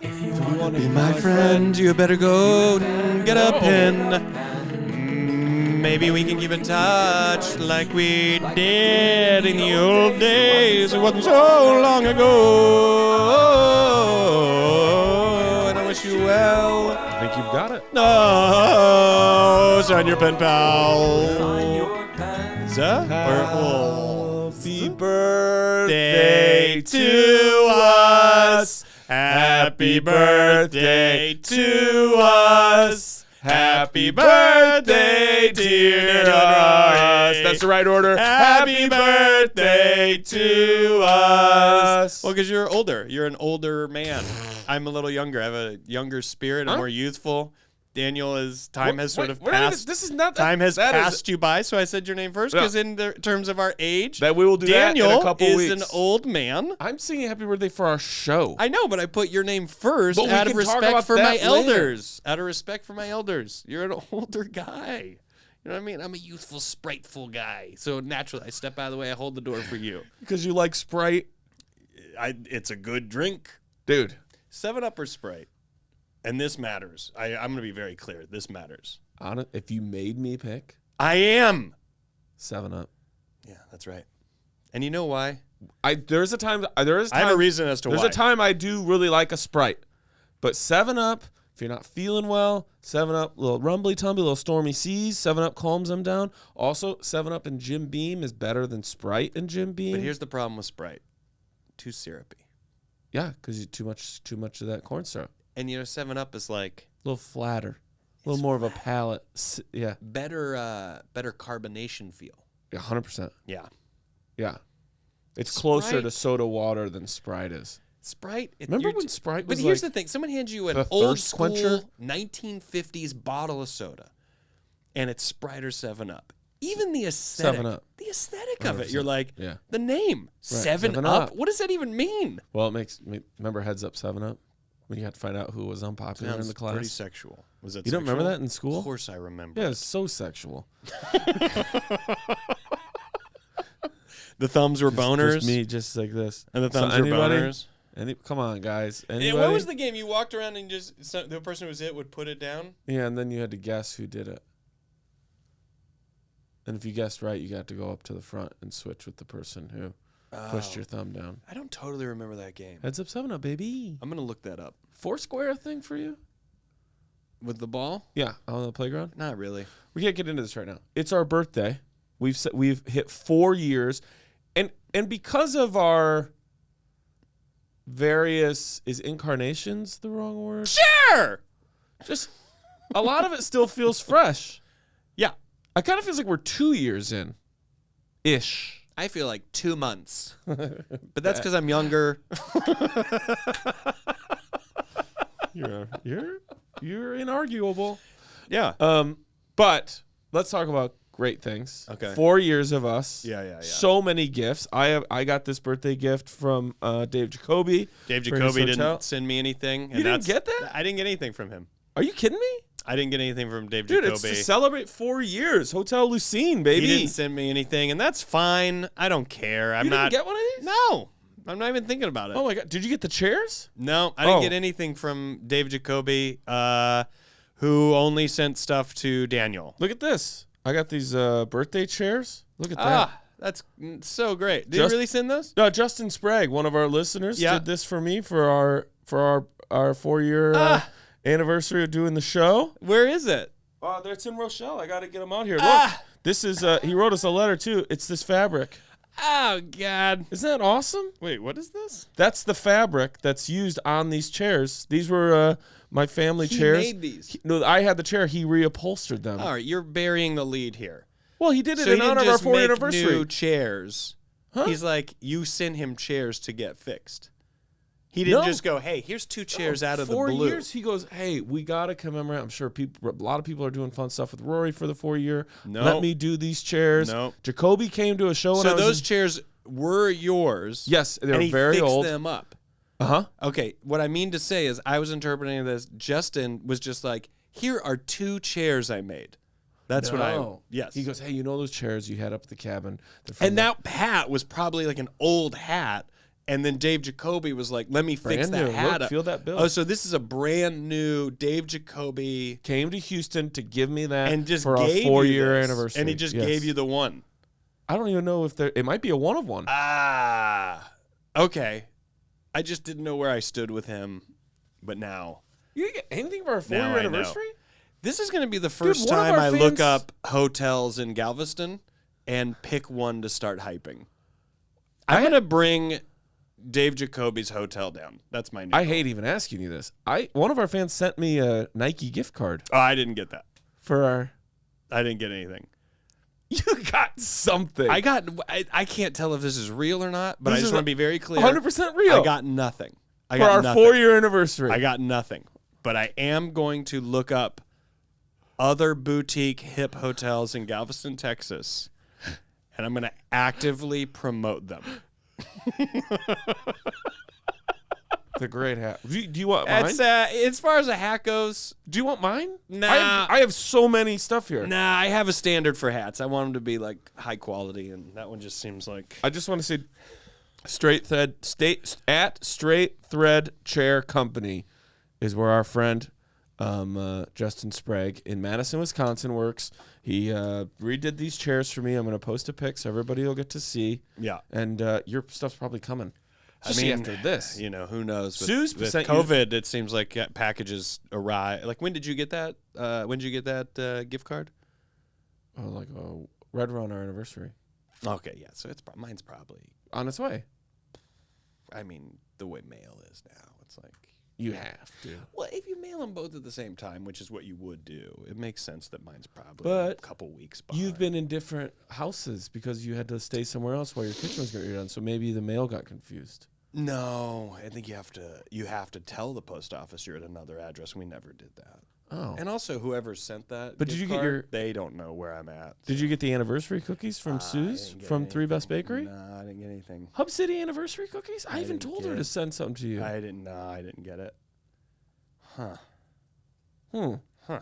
If you want to be my friend, you better go and get a pen. Maybe we can keep in touch like we did in the old days. It wasn't so long ago. And I wish you well. I think you've got it. No, sign your pen, pal. Happy birthday to us. Happy birthday to us. Happy birthday, dear us. That's the right order. Happy birthday to us. Well, because you're older. You're an older man. I'm a little younger. I have a younger spirit. I'm more youthful. Daniel is time has sort of passed. This is not time has passed you by, so I said your name first because in terms of our age, that we will do Daniel that in a couple is weeks. an old man. I'm singing happy birthday for our show. I know, but I put your name first But we out of can talk respect about for that my later. elders. Out of respect for my elders. You're an older guy. You know what I mean? I'm a youthful, spriteful guy. So naturally, I step out of the way. I hold the door for you. Because you like Sprite? It's a good drink. Dude. 7-Up or Sprite? And this matters. I'm going to be very clear. This matters. If you made me pick, I am 7-Up. Yeah, that's right. And you know why? There's a time. I have a reason as to why. There's a time I do really like a Sprite, but 7-Up. If you're not feeling well, 7-Up, little rumbly tumby, little stormy seas. 7-Up calms them down. Also, 7-Up and Jim Beam is better than Sprite and Jim Beam. But here's the problem with Sprite: too syrupy. Yeah, because you too much of that corn syrup. And 7-Up is like a little flatter, a little more of a palate. Yeah, better carbonation feel. Yeah, 100%. Yeah. It's closer to soda water than Sprite is. Sprite. Remember when Sprite was? But here's the thing: someone hands you an old school 1950s bottle of soda, and it's Sprite or 7-Up. Even the aesthetic, 7-Up. The aesthetic of it, you're like, yeah. The name 7-Up. What does that even mean? Well, it makes me remember Heads Up 7-Up. When you had to find out who was unpopular in the class. Pretty sexual. Was that? You don't remember that in school? Of course I remember. Yeah, it's so sexual. The thumbs were boners. Just me, just like this. And the thumbs were boners. Come on, guys. Anybody? Yeah, what was the game? You walked around and the person who was it would put it down? Yeah, and then you had to guess who did it. And if you guessed right, you got to go up to the front and switch with the person who pushed your thumb down. I don't totally remember that game. Heads Up 7-Up, baby. I'm going to look that up. Foursquare thing for you? With the ball? Yeah, on the playground? Not really. We can't get into this right now. It's our birthday. We've hit 4 years. And because of our various, is incarnations the wrong word? Sure! Just a lot of it still feels fresh. Yeah. I kind of feels like we're 2 years in. Ish. I feel like 2 months. But that's because I'm younger. You're inarguable. Yeah. But let's talk about great things. Okay. 4 years of us. Yeah. So many gifts. I got this birthday gift from Dave Jacoby. Dave Jacoby didn't send me anything. You didn't get that? I didn't get anything from him. Are you kidding me? I didn't get anything from Dave Dude, Jacoby. it's to celebrate 4 years. Hotel Lucine, baby. He didn't send me anything, and that's fine. I don't care. You didn't get one of these? No. I'm not even thinking about it. Oh, my God. Did you get the chairs? No, I didn't get anything from Dave Jacoby, who only sent stuff to Daniel. Look at this. I got these birthday chairs. Look at that. That's so great. Did you really send those? No, Justin Sprague, one of our listeners, did this for me for our 4-year anniversary of doing the show. Where is it? It's in Rochelle. I got to get them out here. Look, this is. He wrote us a letter too. It's this fabric. Oh God! Isn't that awesome? Wait, what is this? That's the fabric that's used on these chairs. These were my family chairs. He made these. No, I had the chair. He reupholstered them. All right, you're burying the lead here. Well, he did it in honor of our 4th anniversary. New chairs. Huh? He's like, you sent him chairs to get fixed. He didn't just go, hey, here's 2 chairs out of the blue. 4 years, he goes, hey, we got to commemorate. I'm sure a lot of people are doing fun stuff with Rory for the 4 year. No. Let me do these chairs. No. Jacoby came to a show. So those chairs were yours. Yes, they were and very old. he fixed them up. Uh-huh. Okay, what I mean to say is I was interpreting this. Justin was just like, here are 2 chairs I made. That's what yes. He goes, hey, you know those chairs you had up at the cabin? And that hat was probably like an old hat. And then Dave Jacoby was like, let me fix Brand that new. hat Look, up. feel that bill. Oh, so this is a brand new Dave Jacoby. Came to Houston to give me that And just for our gave 4-year you this. anniversary. And he just Yes. gave you the one. I don't even know if it might be a one of one. Ah, okay. I just didn't know where I stood with him, but now. You didn't get anything for our Now 4-year I know. anniversary? This is going to be the first one of time our I look fans- up hotels in Galveston and pick one to start hyping. I'm going to bring Dave Jacoby's hotel down. That's my new I goal. hate even asking you this. One of our fans sent me a Nike gift card Oh, I didn't get that. for our. I didn't get anything. You got something. I can't tell if this is real or not, but I This just is want to be very clear. 100% real. I got nothing. I for got our nothing. 4-year anniversary. I got nothing. But I am going to look up other boutique hip hotels in Galveston, Texas, and I'm going to actively promote them. It's a great hat. Do you want mine? That's as far as a hat goes. Do you want mine? Nah. I have so many stuff here. Nah, I have a standard for hats. I want them to be like high quality, and that one just seems like. I just want to say, Straight Thread Chair Company is where our friend Justin Sprague in Madison, Wisconsin works. He redid these chairs for me. I'm going to post a pic so everybody will get to see. Yeah. And your stuff's probably coming. I Especially mean, after this. You know, who knows? Sue's With sent you- COVID, it seems like packages arrive. Like, when did you get that? When did you get that gift card? Oh, like right around our anniversary. Okay, yeah. So mine's probably. On its way. I mean, the way mail is now, it's like. You have to. Well, if you mail them both at the same time, which is what you would do, it makes sense that mine's probably But a couple weeks behind. You've been in different houses because you had to stay somewhere else while your kitchen was getting redone. So maybe the mail got confused. No, I think you have to tell the post office you're at another address. We never did that. Oh. And also, whoever sent that, But did gift you get card, they don't know where I'm at. Did you get the anniversary cookies from I Sue's didn't get from Three Best anything. Bakery? No, I didn't get anything. Hub City anniversary cookies? I even didn't told her get- to send something to you. I didn't get it. Huh. Huh.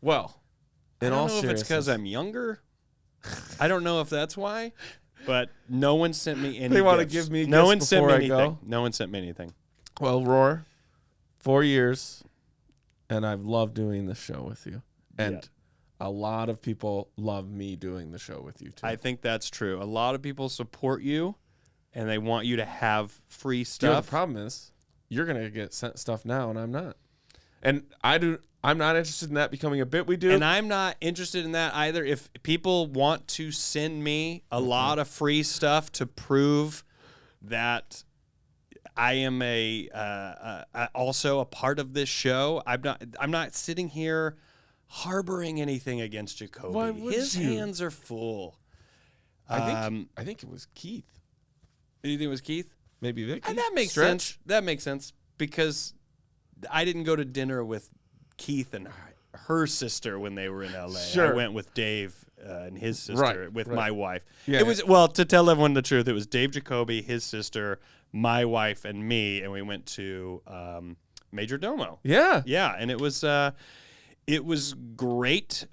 Well, I in don't all know if it's because seriousness, I'm younger. I don't know if that's why, but no one sent me any. They wanna gifts. give me No gifts one sent me before I anything. go? No one sent me anything. well, Roar, 4 years, and I've loved doing this show with you. And a lot of people love me doing the show with you, too. I think that's true. A lot of people support you, and they want you to have free You know, stuff. the problem is, you're going to get sent stuff now, and I'm not. And I'm not interested in that becoming a bit we do. And I'm not interested in that either. If people want to send me a lot of free stuff to prove that I am also a part of this show, I'm not sitting here harboring anything against Jacoby. Why would His you? hands are full. I think it was Keith. You think it was Keith? Maybe Vicky. And that makes Stretch. sense. That makes sense because I didn't go to dinner with Keith and her sister when they were in LA. Sure. I went with Dave and his sister with my wife. Yeah, it was to tell everyone the truth, it was Dave Jacoby, his sister, my wife, and me, and we went to Major Domo. Yeah. Yeah, and it was great.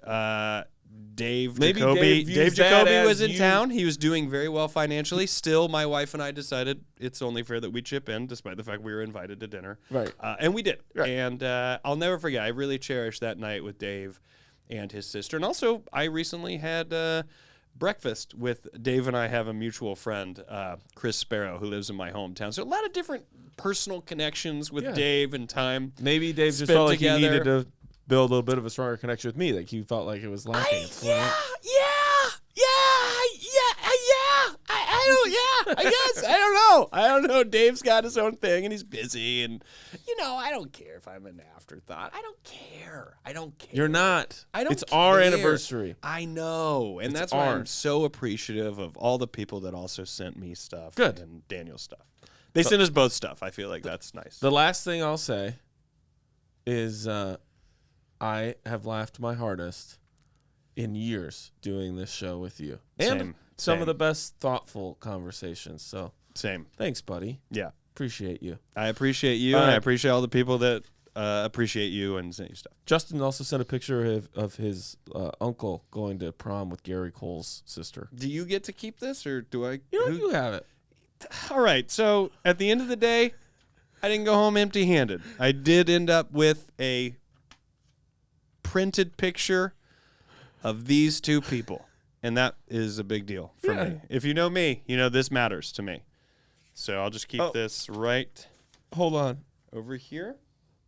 Dave Maybe Jacoby. Dave views Dave that Jacoby as was in you- town. He was doing very well financially. Still, my wife and I decided it's only fair that we chip in, despite the fact we were invited to dinner. Right. And we did. Right. And I'll never forget. I really cherished that night with Dave and his sister. And also, I recently had breakfast with Dave, and I have a mutual friend, Chris Sparrow, who lives in my hometown. So a lot of different personal connections with Yeah. Dave and time. Maybe Dave just Spent felt like together. he needed to build a little bit of a stronger connection with me. Like he felt like it was lacking. I don't know. Dave's got his own thing, and he's busy, and I don't care if I'm an afterthought. I don't care. You're not. I don't It's our care. anniversary. I know, and It's that's why I'm ours. so appreciative of all the people that also sent me stuff. Good. And Daniel's stuff. They sent us both stuff. I feel like that's nice. The last thing I'll say is I have laughed my hardest in years doing this show with you. And Same. some Same. of the best thoughtful conversations. So Same. thanks, buddy. Yeah. Appreciate you. I appreciate you, and I appreciate all the people that appreciate you and sent you stuff. Justin also sent a picture of his uncle going to prom with Gary Cole's sister. Do you get to keep this, or do I? You have it. All right. So at the end of the day, I didn't go home empty-handed. I did end up with a printed picture of these two people, and that is a big deal for me. If you know me, you know this matters to me. So I'll just keep this right. Hold on. Over here.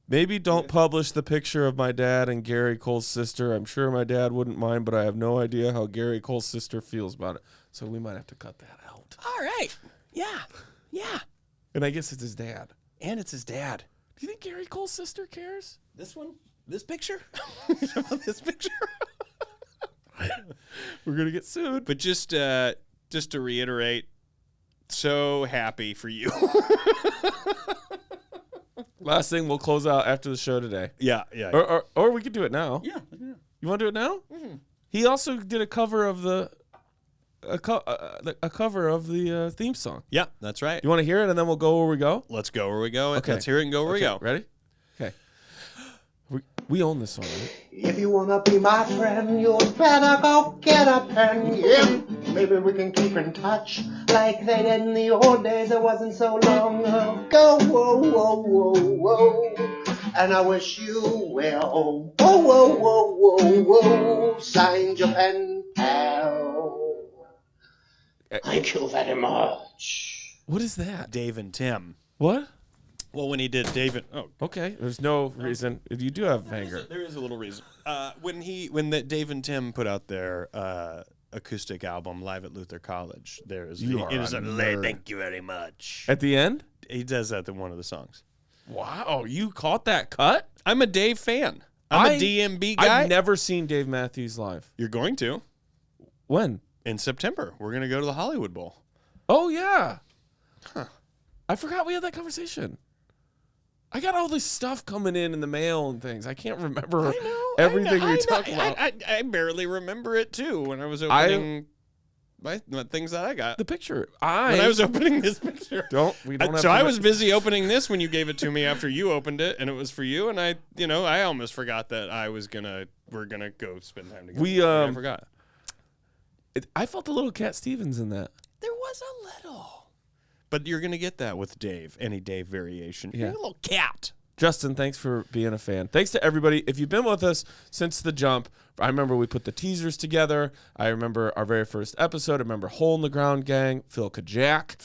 Maybe don't publish the picture of my dad and Gary Cole's sister. I'm sure my dad wouldn't mind, but I have no idea how Gary Cole's sister feels about it. So we might have to cut that out. All right. Yeah. Yeah. And I guess it's his dad. And it's his dad. Do you think Gary Cole's sister cares? This one? This picture? This picture? We're going to get sued. But just to reiterate, so happy for you. Last thing, we'll close out after the show today. Yeah. Or we could do it now. Yeah. You want to do it now? Mm-hmm. He also did a cover of the theme song. Yeah, that's right. You want to hear it, and then we'll go where we go? Let's go where we go. Okay. Let's hear it and go where we go. Ready? Okay. We own this song, right? If you wanna be my friend, you'd better go get a pen. Yeah, maybe we can keep in touch like they did in the old days. It wasn't so long ago. Whoa, whoa, whoa, whoa. And I wish you well. Whoa, whoa, whoa, whoa, whoa. Sign your pen, pal. Thank you very much. What is that? Dave and Tim. What? Well, when he did David. Oh, Okay. There's no reason. You do have anger. there is a little reason. When Dave and Tim put out their acoustic album live at Luther College, there's You are a nerd. Thank you very much. At the end? He does that in one of the songs. Wow. You caught that cut? I'm a Dave fan. I'm a DMB guy. I've never seen Dave Matthews live. You're going to When? in September. We're gonna go to the Hollywood Bowl. Oh, yeah. Huh. I forgot we had that conversation. I got all this stuff coming in the mail and things. I can't remember everything we talked about. I barely remember it too when I was opening my things that I got. The picture. When I was opening this picture. I was busy opening this when you gave it to me after you opened it, and it was for you. And I almost forgot that we're gonna go spend time together. I forgot. I felt a little Cat Stevens in that. There was a little. But you're going to get that with Dave, any Dave variation. Yeah. You're a little cat. Justin, thanks for being a fan. Thanks to everybody. If you've been with us since the jump, I remember we put the teasers together. I remember our very first episode. I remember Hole in the Ground Gang, Phil Kajak,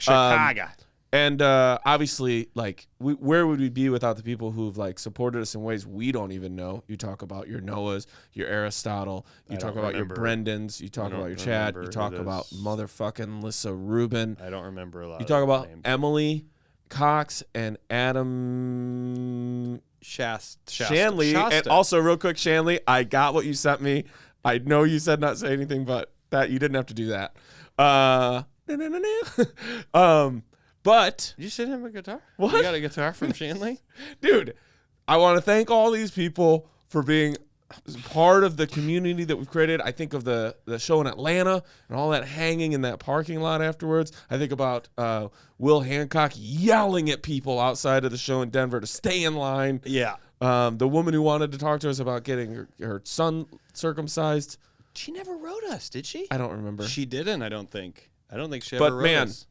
Chicago. And obviously, like, where would we be without the people who've like supported us in ways we don't even know? You talk about your Noahs, your Aristotle. You talk about your Brendans. You talk about your Chad. You talk about motherfucking Lissa Rubin. I don't remember a lot. You talk about Emily Cox and Adam Shanley. Shasta. And also, real quick, Shanley, I got what you sent me. I know you said not say anything, but that you didn't have to do that. But Did you send him a guitar? What? You got a guitar from Shanley? dude, I want to thank all these people for being part of the community that we've created. I think of the show in Atlanta and all that hanging in that parking lot afterwards. I think about Will Hancock yelling at people outside of the show in Denver to stay in line. Yeah. The woman who wanted to talk to us about getting her son circumcised. She never wrote us, did she? I don't remember. She didn't, I don't think. I don't think she ever wrote us.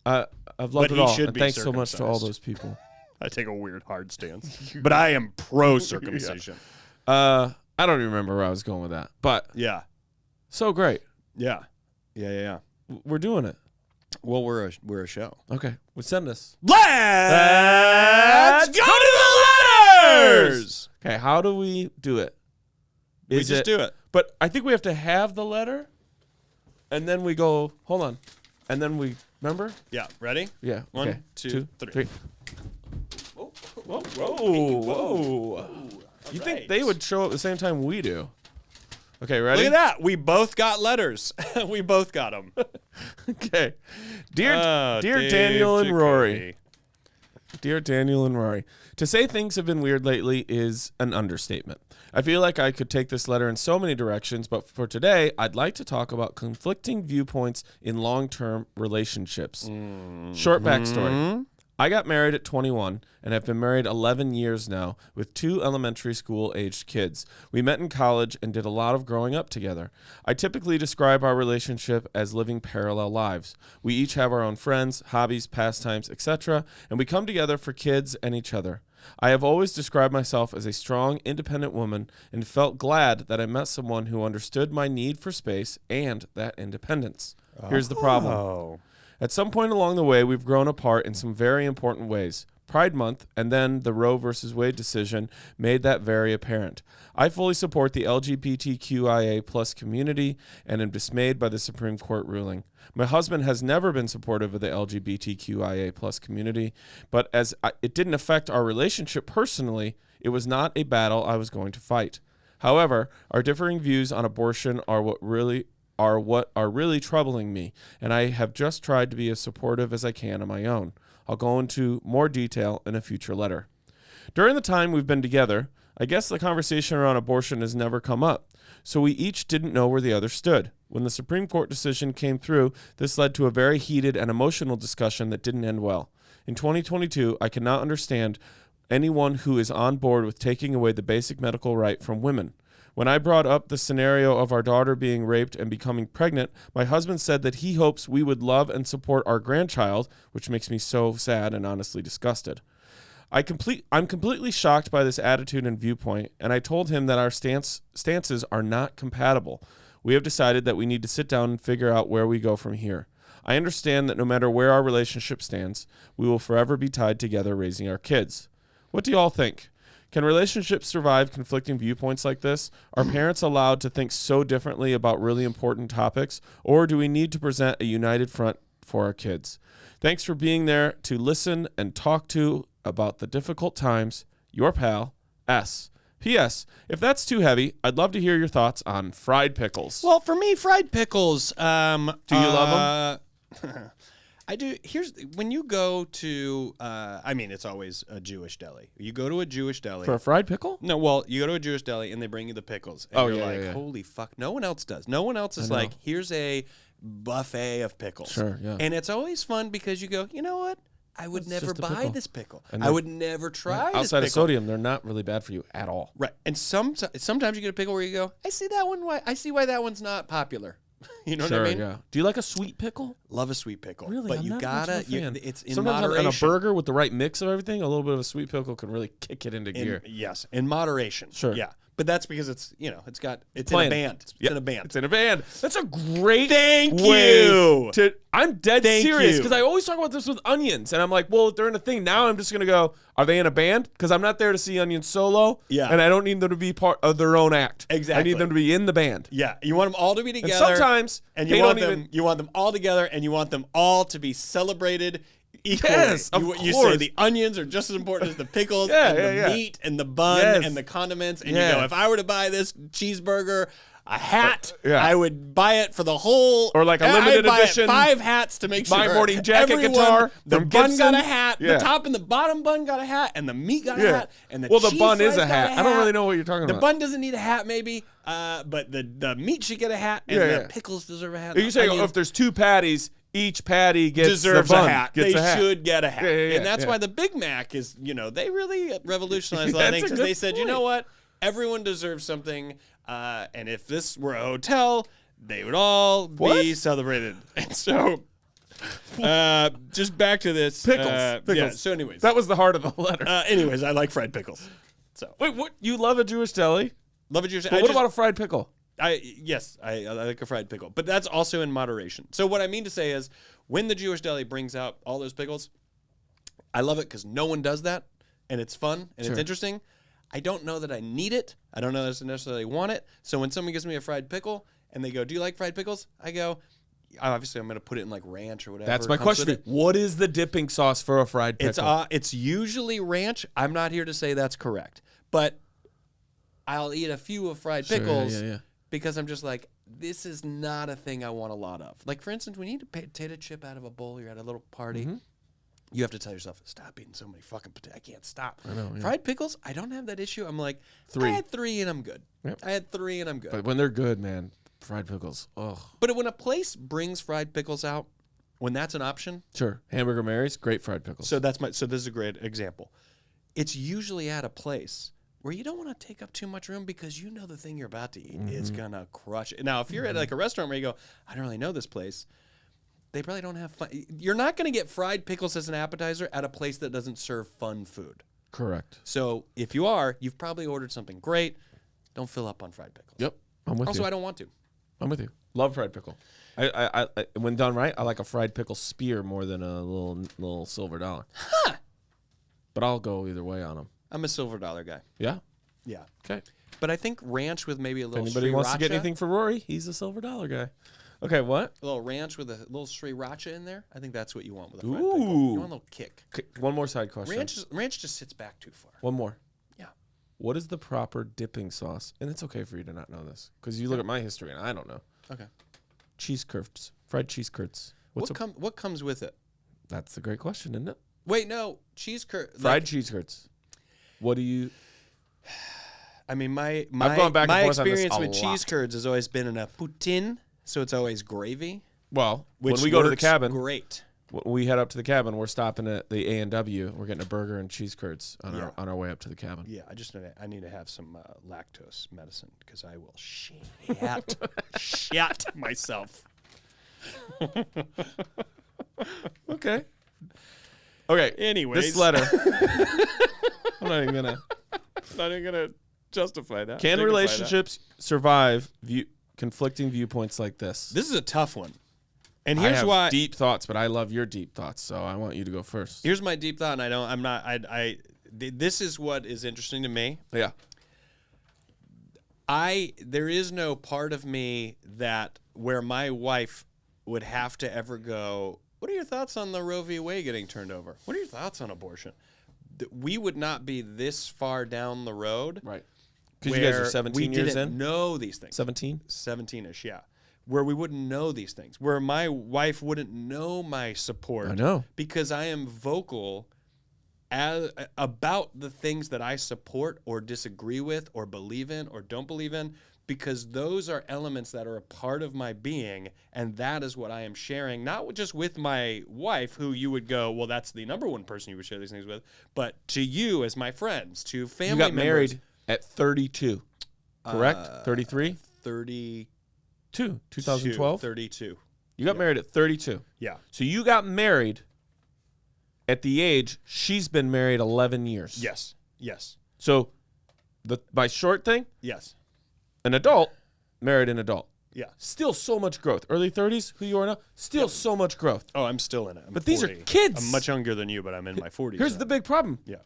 I've loved But it he all. should And be thanks so much to all circumcised. those people. I take a weird hard stance. But I am pro circumcision. I don't even remember where I was going with that. But Yeah. so great. Yeah. We're doing it. Well, we're a show. Okay. Well, send us. Let's go to the letters. Okay, how do we do it? We just do it. But I think we have to have the letter, and then we go, hold on. And then we, remember? Yeah. Ready? Yeah. One, okay. two, three. Three. Whoa. You think they would show up at the same time we do? Okay, ready? Look at that. We both got letters. We both got them. Okay. Dear Dave Daniel and Rory. Jacoby. Dear Daniel and Rory, to say things have been weird lately is an understatement. I feel like I could take this letter in so many directions, but for today, I'd like to talk about conflicting viewpoints in long-term relationships. Short backstory. I got married at 21 and have been married 11 years now with 2 elementary school-aged kids. We met in college and did a lot of growing up together. I typically describe our relationship as living parallel lives. We each have our own friends, hobbies, pastimes, etc., and we come together for kids and each other. I have always described myself as a strong, independent woman and felt glad that I met someone who understood my need for space and that independence. Here's the problem. At some point along the way, we've grown apart in some very important ways. Pride Month and then the Roe versus Wade decision made that very apparent. I fully support the LGBTQIA plus community and am dismayed by the Supreme Court ruling. My husband has never been supportive of the LGBTQIA plus community, but as it didn't affect our relationship personally, it was not a battle I was going to fight. However, our differing views on abortion are what are really troubling me, and I have just tried to be as supportive as I can on my own. I'll go into more detail in a future letter. During the time we've been together, I guess the conversation around abortion has never come up, so we each didn't know where the other stood. When the Supreme Court decision came through, this led to a very heated and emotional discussion that didn't end well. In 2022, I cannot understand anyone who is on board with taking away the basic medical right from women. When I brought up the scenario of our daughter being raped and becoming pregnant, my husband said that he hopes we would love and support our grandchild, which makes me so sad and honestly disgusted. I'm completely shocked by this attitude and viewpoint, and I told him that our stances are not compatible. We have decided that we need to sit down and figure out where we go from here. I understand that no matter where our relationship stands, we will forever be tied together raising our kids. What do you all think? Can relationships survive conflicting viewpoints like this? Are parents allowed to think so differently about really important topics, or do we need to present a united front for our kids? Thanks for being there to listen and talk to about the difficult times. Your pal, S. P.S. If that's too heavy, I'd love to hear your thoughts on fried pickles. Well, for me, fried pickles. Do you love them? I do. Here's when you go to. It's always a Jewish deli. You go to a Jewish deli For a fried pickle? No, well, you go to a Jewish deli and they bring you the pickles. And you're like, holy fuck! No one else does. No one else is like, here's a buffet of pickles. Sure, yeah. And it's always fun because you go, you know what? I would never buy pickle. this pickle. And I would never try this outside pickle. of sodium, they're not really bad for you at all. Right. And sometimes you get a pickle where you go, I see that one. I see why that one's not popular. You know what I mean? Yeah. Do you like a sweet pickle? Love a sweet pickle. Really? But I'm you not gotta. much of a fan. It's in Sometimes moderation. on a burger with the right mix of everything, a little bit of a sweet pickle can really kick it into gear. Yes, in moderation. Sure. Yeah. But that's because it's in a band. It's in a band. It's in a band. That's a great Thank way you. I'm dead Thank serious you. because I always talk about this with onions, and I'm like, well, if they're in a thing now, I'm just gonna go. Are they in a band? Because I'm not there to see onions solo. Yeah. And I don't need them to be part of their own act. Exactly. I need them to be in the band. Yeah. You want them all to be together. And sometimes and they you want don't them. even. You want them all together, and you want them all to be celebrated equally. Yes, of You say course. the onions are just as important as the pickles Yeah, and the yeah. meat and the bun Yes. and the condiments. And Yeah. you go, if I were to buy this cheeseburger, a hat, Yeah. I would buy it for the whole. Or like a limited I'd buy edition 5 hats to make sure. My Morning Jacket everyone, guitar The from bun Gibson. got a hat. Yeah. The top and the bottom bun got a hat, and the meat got a Yeah. hat, and the Well, the cheese bun is fries a got hat. I don't really know what you're talking The about. bun doesn't need a hat, maybe, but the meat should get a hat, and the pickles deserve a hat. You say if there's 2 patties, each patty gets deserves the bun, a hat. Gets They a hat. should get a hat. Yeah, And that's yeah. why the Big Mac is, they really revolutionized a lot That's of things a because good they said, you point. know what? Everyone deserves something. And if this were a hotel, they would all be What? celebrated. And so, just back to this. Pickles. Yeah, Pickles. so anyways. That was the heart of the letter. Anyways, I like fried pickles. So Wait, what? You love a Jewish deli? love it. But what about a fried pickle? I like a fried pickle, but that's also in moderation. So what I mean to say is, when the Jewish deli brings out all those pickles, I love it because no one does that, and it's fun and it's interesting. I don't know that I need it. I don't know that I necessarily want it. So when someone gives me a fried pickle and they go, "Do you like fried pickles?" I go, obviously I'm going to put it in like ranch or whatever. That's my comes with question. it. What is the dipping sauce for a fried pickle? It's usually ranch. I'm not here to say that's correct, but I'll eat a few of fried pickles. Yeah. Because I'm just like, this is not a thing I want a lot of. Like, for instance, when you eat a potato chip out of a bowl, you're at a little party, you have to tell yourself, stop eating so many fucking potatoes. I can't stop. I know, yeah. Fried pickles, I don't have that issue. I'm like, 3. I had 3 and I'm good. Yep. I had 3 and I'm good. But when they're good, man, fried pickles. Oh, But when a place brings fried pickles out, when that's an option. Sure. Hamburger Mary's, great fried pickles. So this is a great example. It's usually at a place where you don't want to take up too much room because you know the thing you're about to eat is gonna crush it. Now, if you're at like a restaurant where you go, I don't really know this place, they probably don't have fun. You're not gonna get fried pickles as an appetizer at a place that doesn't serve fun food. Correct. So if you are, you've probably ordered something great. Don't fill up on fried pickles. Yep. I'm with you. Also, I don't want to. I'm with you. Love fried pickle. I when done right, I like a fried pickle spear more than a little silver dollar. Huh. But I'll go either way on them. I'm a silver dollar guy. Yeah. Yeah. Okay. But I think ranch with maybe a If little anybody wants to get sriracha- anything for Rory, he's a silver dollar guy. Okay, what? a little ranch with a little sriracha in there. I think that's what you want with a fried Ooh. pickle. You want a little kick. One more side question. Ranch just sits back too far. One more. Yeah. What is the proper dipping sauce? And it's okay for you to not know this because you look at my history and I don't know. Okay. Cheese curds, fried cheese curds. What comes with it? That's the great question, isn't it? Wait, no, cheese curd. Fried cheese curds. What do you? I mean, my I've gone back and my forth on this experience a with cheese lot. curds has always been in a poutine, so it's always gravy. Well, Which when we go to the works cabin, great. when we head up to the cabin, we're stopping at the A&W. We're getting a burger and cheese curds on Yeah. our way up to the cabin. Yeah, I need to have some lactose medicine because I will shit myself. Okay. Okay. Anyways, This letter. I'm not even gonna. justify that. Can relationships survive conflicting viewpoints like this? This is a tough one, and I here's have why. deep thoughts, but I love your deep thoughts, so I want you to go first. Here's my deep thought, and this is what is interesting to me. Yeah. There is no part of me that where my wife would have to ever go, what are your thoughts on the Roe v. Wade getting turned over? What are your thoughts on abortion? We would not be this far down the road. Right. Because you guys are 17 we years didn't in? know these things. 17? 17-ish, yeah. Where we wouldn't know these things. Where my wife wouldn't know my support. I know. Because I am vocal about the things that I support or disagree with or believe in or don't believe in, because those are elements that are a part of my being, and that is what I am sharing, not just with my wife, who you would go, well, that's the number one person you would share these things with, but to you as my friends, to family You got members. married at 32, correct? 33? 32. 2012? 32. You got married at 32. Yeah. So you got married at the age she's been married 11 years. Yes. Yes. So by short thing, Yes. an adult married an adult. Yeah. Still so much growth. Early 30s, who you are now, still so much growth. Oh, I'm still in it. I'm But these are 40. kids. I'm much younger than you, but I'm in my 40s. Here's now. the big problem. Yeah.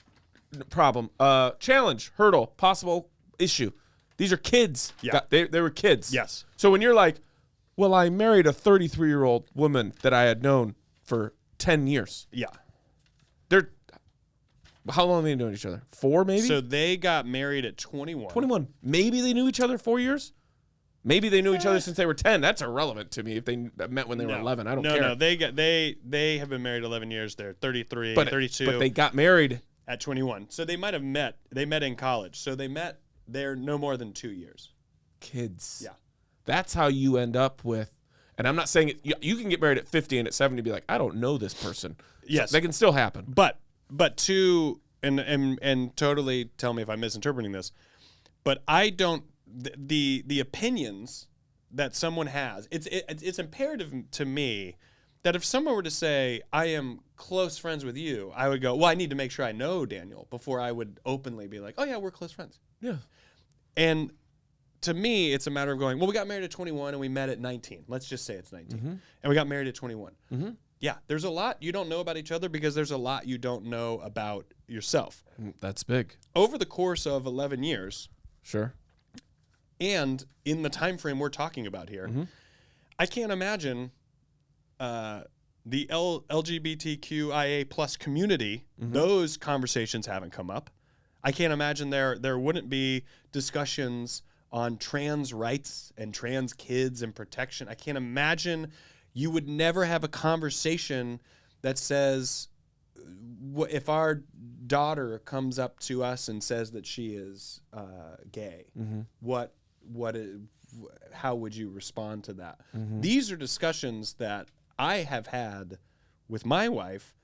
Challenge, hurdle, possible issue. These are kids. Yeah. They were kids. Yes. So when you're like, well, I married a 33-year-old woman that I had known for 10 years. Yeah. How long have they known each other? 4 maybe? So they got married at 21. 21. Maybe they knew each other 4 years? Maybe they knew each other since they were 10. That's irrelevant to me if they met when they were 11. I don't care. No, they have been married 11 years. They're 33, But 32 But they got married. at 21. So they might have met. They met in college. So they met there no more than 2 years. Kids. Yeah. That's how you end up with, and I'm not saying it, you can get married at 50 and at 70 be like, I don't know this person. Yes. That can still happen. But to and totally tell me if I'm misinterpreting this, but I don't the opinions that someone has. It's imperative to me that if someone were to say I am close friends with you, I would go, well, I need to make sure I know Daniel before I would openly be like, oh yeah, we're close friends. Yeah. And to me, it's a matter of going, well, we got married at 21 and we met at 19. Let's just say it's 19. Mm-hmm. And we got married at 21. Mm-hmm. Yeah, there's a lot you don't know about each other because there's a lot you don't know about yourself. That's big. Over the course of 11 years, Sure. and in the time frame we're talking about here, I can't imagine the LGBTQIA plus community, those conversations haven't come up. I can't imagine there wouldn't be discussions on trans rights and trans kids and protection. I can't imagine you would never have a conversation that says, if our daughter comes up to us and says that she is gay, how would you respond to that? These are discussions that I have had with my wife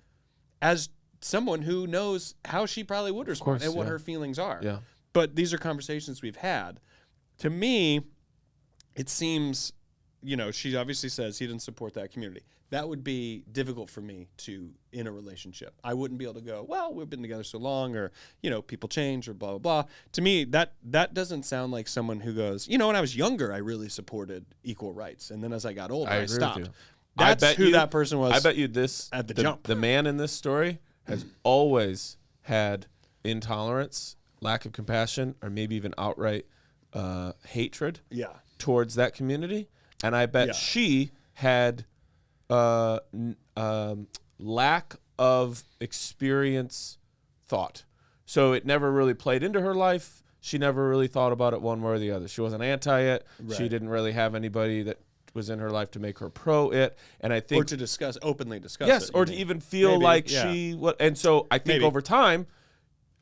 as someone who knows how she probably would respond and what her feelings are. Yeah. But these are conversations we've had. To me, it seems, she obviously says he didn't support that community. That would be difficult for me in a relationship. I wouldn't be able to go, well, we've been together so long, or, people change, or blah, blah, blah. To me, that doesn't sound like someone who goes, when I was younger, I really supported equal rights. And then as I got older, I stopped. That's who that person was. I bet you this, at the jump. The man in this story has always had intolerance, lack of compassion, or maybe even outright hatred towards that community. And I bet she had lack of experience thought. So it never really played into her life. She never really thought about it one way or the other. She wasn't anti it. Right. She didn't really have anybody that was in her life to make her pro it. And I think, or to openly discuss yes, it. or to even feel like she, and so I think over time,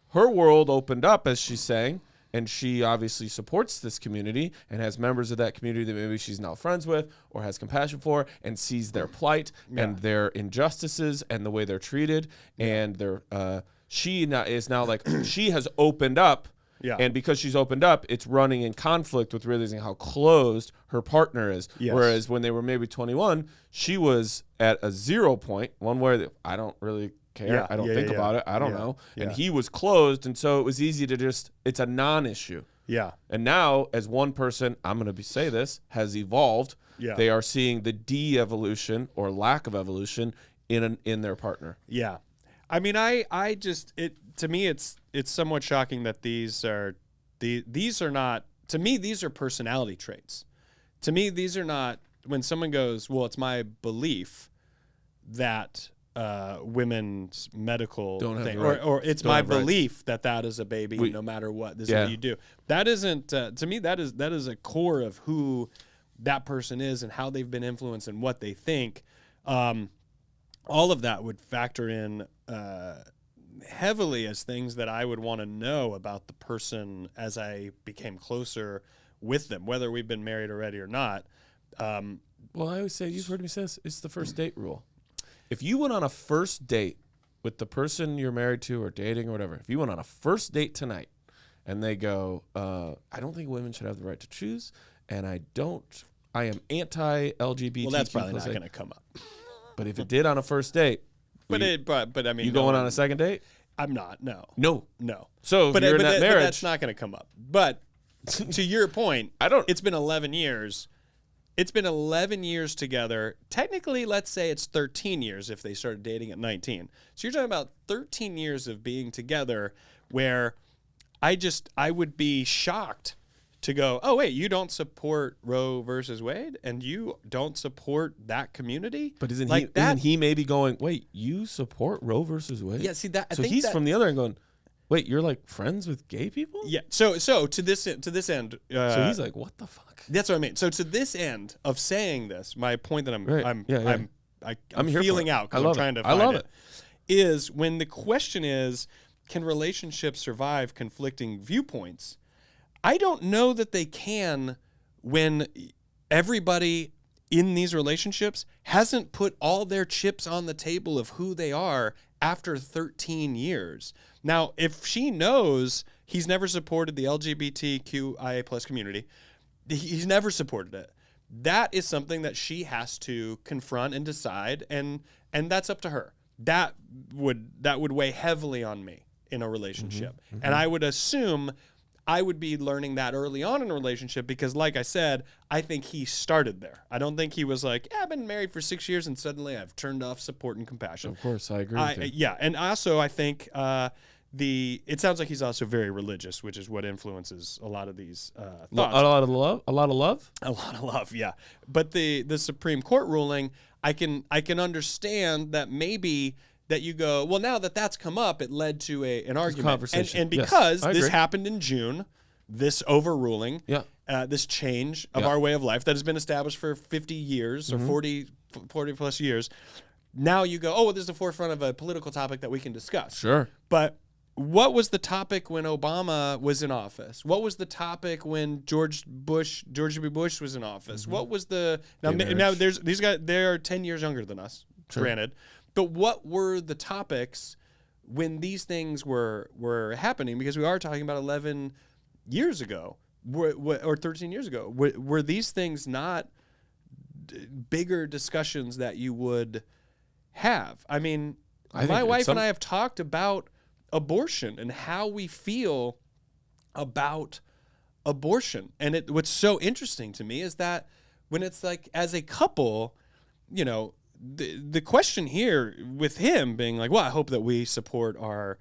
her world opened up, as she's saying, and she obviously supports this community and has members of that community that maybe she's now friends with or has compassion for, and sees their plight and their injustices and the way they're treated. And she is now like, she has opened up. Yeah. And because she's opened up, it's running in conflict with realizing how closed her partner is. Yes. Whereas when they were maybe 21, she was at a 0 point, one where I don't really care. Yeah. I don't think about it. I don't know. Yeah. And he was closed. And so it was easy to it's a non-issue. Yeah. And now, as one person, I'm going to say this, has evolved, they are seeing the de-evolution or lack of evolution in their partner. Yeah. I mean, to me, it's somewhat shocking that these are not, to me, these are personality traits. To me, these are not, when someone goes, well, it's my belief that women's medical thing, or it's my belief that is a baby, no matter what, this is what you do. That isn't, to me, that is a core of who that person is and how they've been influenced and what they think. All of that would factor in heavily as things that I would want to know about the person as I became closer with them, whether we've been married already or not. Well, I always say, you've heard me say this, it's the first date rule. If you went on a first date with the person you're married to or dating or whatever, if you went on a first date tonight and they go, I don't think women should have the right to choose, and I am anti-LGBT. Well, that's probably not going to come up. But if it did on a first date, but I mean, you going on a second date? I'm not. No. So if you're in that marriage, but that's not going to come up. But to your point, it's been 11 years. It's been 11 years together. Technically, let's say it's 13 years if they started dating at 19. So you're talking about 13 years of being together, where I would be shocked to go, oh, wait, you don't support Roe versus Wade, and you don't support that community? But isn't he maybe going, wait, you support Roe versus Wade? Yeah, see that. So he's from the other end going, wait, you're like friends with gay people? Yeah. So to this end. So he's like, what the fuck? That's what I mean. So to this end of saying this, my point that I'm feeling out because I'm trying to find it is when the question is, can relationships survive conflicting viewpoints? I don't know that they can when everybody in these relationships hasn't put all their chips on the table of who they are after 13 years. Now, if she knows he's never supported the LGBTQIA plus community, he's never supported it, that is something that she has to confront and decide, and that's up to her. That would weigh heavily on me in a relationship. Mm-hmm. And I would assume I would be learning that early on in a relationship because, like I said, I think he started there. I don't think he was like, I've been married for 6 years and suddenly I've turned off support and compassion. Of course, I agree with you. Yeah, and also I think it sounds like he's also very religious, which is what influences a lot of these thoughts. A lot of love? A lot of love? A lot of love, yeah. But the Supreme Court ruling, I can understand that maybe that you go, well, now that that's come up, it led to an argument. Conversation. And because this happened in June, this overruling, this change of our way of life that has been established for 50 years or 40 plus years, now you go, oh, well, this is the forefront of a political topic that we can discuss. Sure. But what was the topic when Obama was in office? What was the topic when George W. Bush was in office? What was the now there's these guys, they're 10 years younger than us, granted. But what were the topics when these things were happening? Because we are talking about 11 years ago or 13 years ago. Were these things not bigger discussions that you would have? I mean, my wife and I have talked about abortion and how we feel about abortion. And what's so interesting to me is that when it's like, as a couple, you know, the question here with him being like, well, I hope that we support our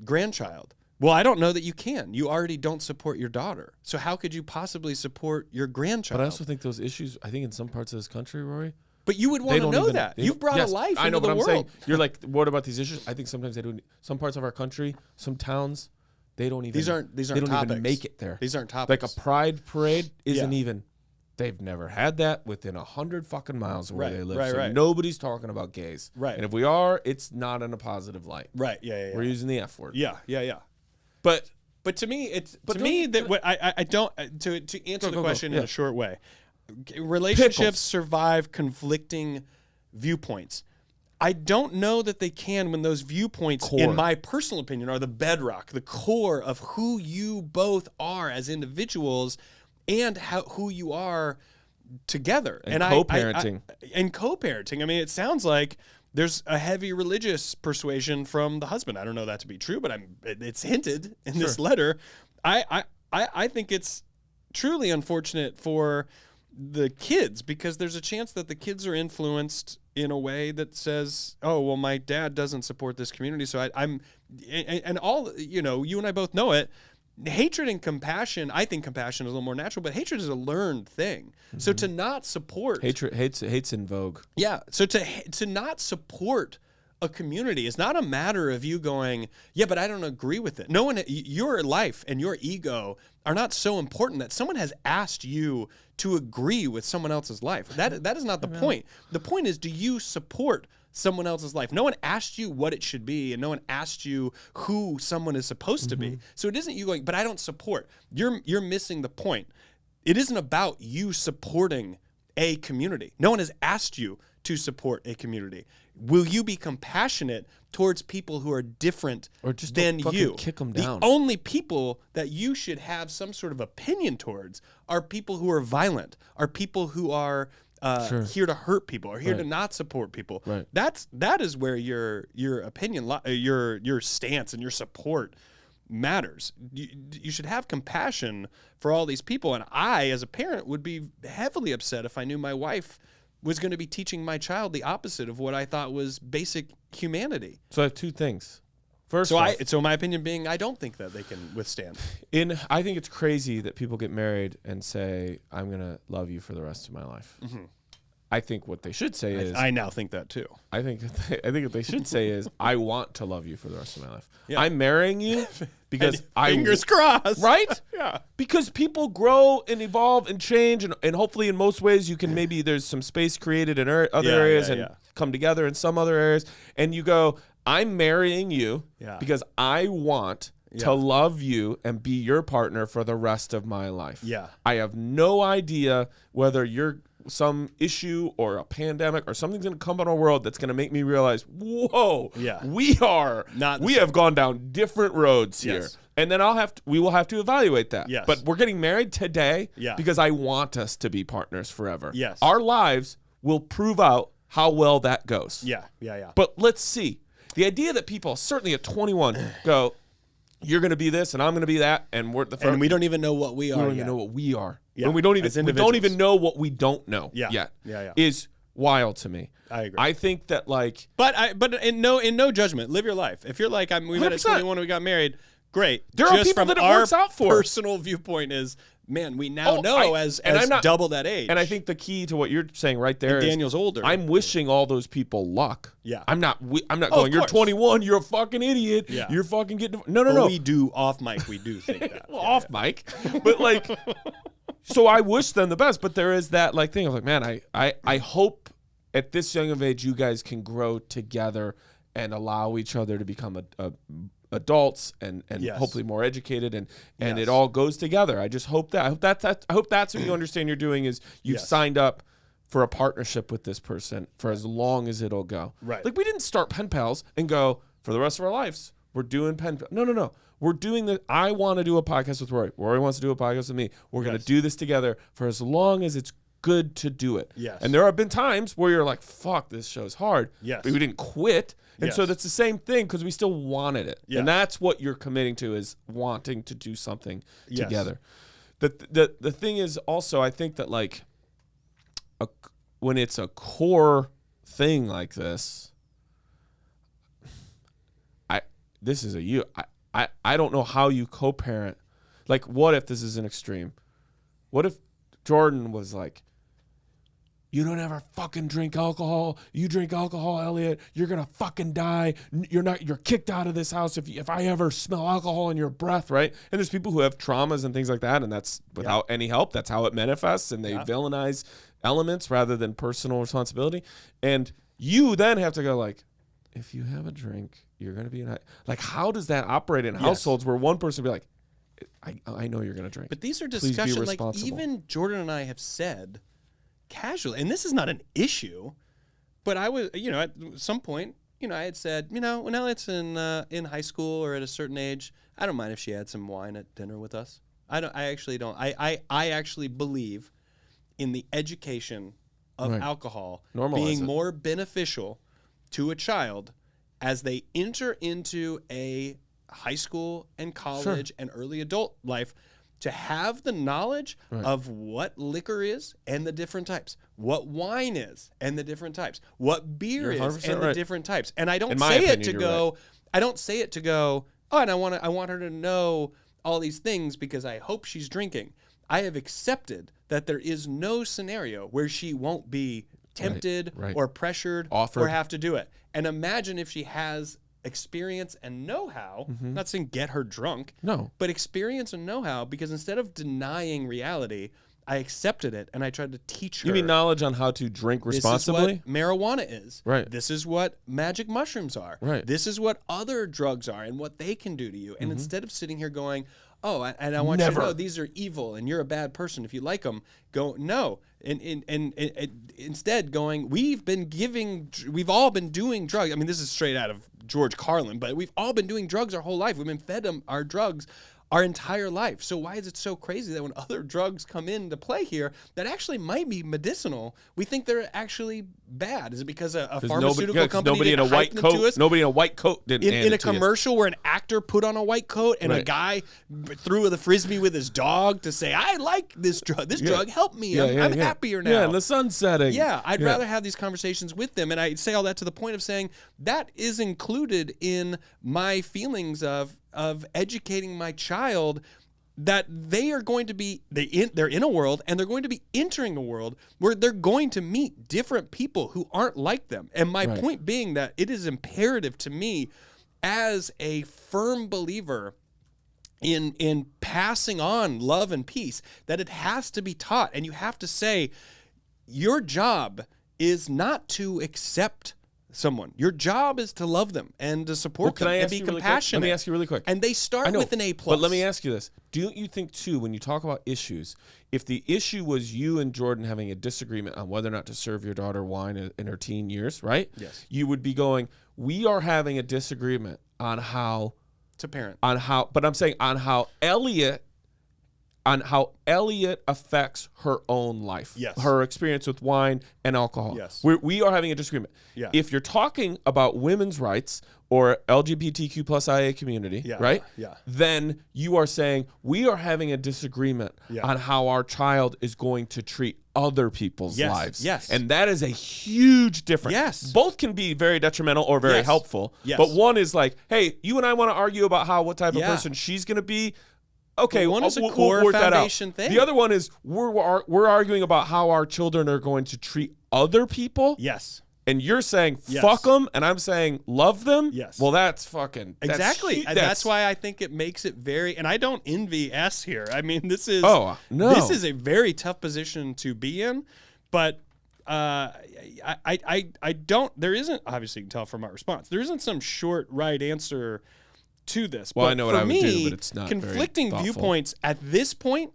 grandchild. Well, I don't know that you can. You already don't support your daughter. So how could you possibly support your grandchild? But I also think those issues, I think in some parts of this country, Rory, but you would want to know that. You've brought a life into the world. I'm saying, you're like, what about these issues? I think sometimes they don't. Some parts of our country, some towns, they don't even. These aren't they don't topics. even make it there. These aren't topics. Like a pride parade isn't even. They've never had that within 100 fucking miles of where they live. So nobody's talking about gays. Right. And if we are, it's not in a positive light. Right. Yeah. We're using the F word. Yeah. But to me, I don't to answer the question in a short way. Relationships survive conflicting viewpoints. I don't know that they can when those viewpoints, in my personal opinion, are the bedrock, the core of who you both are as individuals and who you are together. And co-parenting. And co-parenting. I mean, it sounds like there's a heavy religious persuasion from the husband. I don't know that to be true, but it's hinted in this letter. I think it's truly unfortunate for the kids, because there's a chance that the kids are influenced in a way that says, oh, well, my dad doesn't support this community. So and all, you know, you and I both know it. Hatred and compassion, I think compassion is a little more natural, but hatred is a learned thing. Mm-hmm. So to not support hate's in vogue. Yeah. So to not support a community is not a matter of you going, yeah, but I don't agree with it. No one, your life and your ego are not so important that someone has asked you to agree with someone else's life. That is not the point. The point is, do you support someone else's life? No one asked you what it should be, and no one asked you who someone is supposed to be. So it isn't you going, but I don't support. You're missing the point. It isn't about you supporting a community. No one has asked you to support a community. Will you be compassionate towards people who are different or just than you? Kick them down. The only people that you should have some sort of opinion towards are people who are violent, are people who are here to hurt people, or here to not support people. Right. That is where your opinion, your stance, and your support matters. You should have compassion for all these people. And I, as a parent, would be heavily upset if I knew my wife was going to be teaching my child the opposite of what I thought was basic humanity. So I have two things. First, so my opinion being, I don't think that they can withstand. I think it's crazy that people get married and say, "I'm going to love you for the rest of my life." Mm-hmm. I think what they should say is, I now think that too. I think what they should say is, I want to love you for the rest of my life. Yeah. I'm marrying you because fingers crossed, right? Yeah. Because people grow and evolve and change, and hopefully in most ways you can maybe there's some space created in other areas and come together in some other areas, and you go, I'm marrying you because I want to love you and be your partner for the rest of my life. Yeah. I have no idea whether you're some issue or a pandemic or something's going to come on our world that's going to make me realize, whoa, we have gone down different roads here. And then we will have to evaluate that. Yes. But we're getting married today because I want us to be partners forever. Yes. Our lives will prove out how well that goes. Yeah. But let's see. The idea that people, certainly at 21, go, you're going to be this and I'm going to be that, and we don't even know what we are. We don't even know what we are. Yeah. And we don't even know what we don't know yet. Is wild to me. I agree. I think that but in no judgment, live your life. If you're like, we met at 21 and we got married, great. There are people that it works out for. Personal viewpoint is, man, we now know as double that age. And I think the key to what you're saying right there is, Daniel's older. I'm wishing all those people luck. Yeah. I'm not going, you're 21, you're a fucking idiot. Yeah. You're fucking getting no. We do off mic, we do think that. Off mic. But so I wish them the best, but there is that thing of man, I hope at this young of age you guys can grow together and allow each other to become a adults and Yes. hopefully more educated and Yes. it all goes together. I just hope that. I hope that's what you understand you're doing is you've Yes. signed up for a partnership with this person for as long as it'll go. Right. Like we didn't start pen pals and go for the rest of our lives. We're doing pen pals. No. We're doing the. I want to do a podcast with Rory. Rory wants to do a podcast with me. We're going to do this together for as long as it's good to do it. Yes. And there have been times where you're like, fuck, this show's hard. Yes. But we didn't quit. And so Yes. that's the same thing because we still wanted it. Yes. And that's what you're committing to is wanting to do something Yes. together. The thing is also, I think that like when it's a core thing like this, I don't know how you co-parent. Like, what if this is an extreme? What if Jordan was like, you don't ever fucking drink alcohol. You drink alcohol, Elliot, you're gonna fucking die. You're kicked out of this house if I ever smell alcohol in your breath, right? And there's people who have traumas and things like that, and that's without any help. That's how it manifests, and they villainize elements rather than personal responsibility. And you then have to go like, if you have a drink, you're gonna be like, how does that operate in households where one person be like, I know you're gonna drink, But these are Please be discussions like responsible. even Jordan and I have said casually, and this is not an issue, but I was, at some point, I had said, when Elliot's in high school or at a certain age, I don't mind if she had some wine at dinner with us. I actually don't. I actually believe in the education of alcohol Normalize being it. more beneficial to a child as they enter into a high school and college and early adult life, to have the knowledge of what liquor is and the different types, what wine is and the different types, what beer is and the different types. And I don't say it to go, I don't say it to go, oh, and I want her to know all these things because I hope she's drinking. I have accepted that there is no scenario where she won't be tempted or pressured or have to do it. And imagine if she has experience and know-how, not saying get her drunk, but experience and know-how, because instead of denying reality, I accepted it and I tried to teach her. You mean knowledge on how to drink responsibly? This is what marijuana is. Right. This is what magic mushrooms are. Right. This is what other drugs are and what they can do to you. And instead of sitting here going, oh, and I want you to know these are evil and you're a bad person if you like them, go, no. And instead going, we've all been doing drugs. I mean, this is straight out of George Carlin, but we've all been doing drugs our whole life. We've been fed them our drugs our entire life. So why is it so crazy that when other drugs come into play here that actually might be medicinal, we think they're actually bad? Is it because a pharmaceutical company nobody in a white coat, to us? Nobody in a white coat didn't in a commercial where an actor put on a white coat and a guy threw the frisbee with his dog to say, I like this drug. This drug helped me. I'm happier now. Yeah, and the sun's setting. Yeah, I'd rather have these conversations with them. And I say all that to the point of saying that is included in my feelings of educating my child that they are going to be they're in a world and they're going to be entering a world where they're going to meet different people who aren't like them. And my point being that it is imperative to me as a firm believer in passing on love and peace that it has to be taught. And you have to say your job is not to accept someone. Your job is to love them and to support them and be compassionate. Let me ask you really quick. And they start with an A+. But let me ask you this. Don't you think, too, when you talk about issues, if the issue was you and Jordan having a disagreement on whether or not to serve your daughter wine in her teen years, right? Yes. You would be going, we are having a disagreement on how... To parent. But I'm saying on how Elliot affects her own life. Yes. Her experience with wine and alcohol. Yes. We are having a disagreement. Yeah. If you're talking about women's rights or LGBTQ plus IA community, right? Yeah. Then you are saying we are having a disagreement on how our child is going to treat other people's lives. Yes. And that is a huge difference. Yes. Both can be very detrimental or very helpful. Yes. But one is like, hey, you and I want to argue about what type of person she's going to be. Okay, one is a we'll core work that out. foundation thing. The other one is we're arguing about how our children are going to treat other people. Yes. And you're saying fuck them, and I'm saying love them. Yes. Well, that's fucking exactly. That's why I think it makes it very. And I don't envy S here. I mean, this is This is a very tough position to be in, but. I don't. There isn't. Obviously, you can tell from my response. There isn't some short right answer to this. Well, but I know what for I would me, do, but it's not very conflicting thoughtful. viewpoints at this point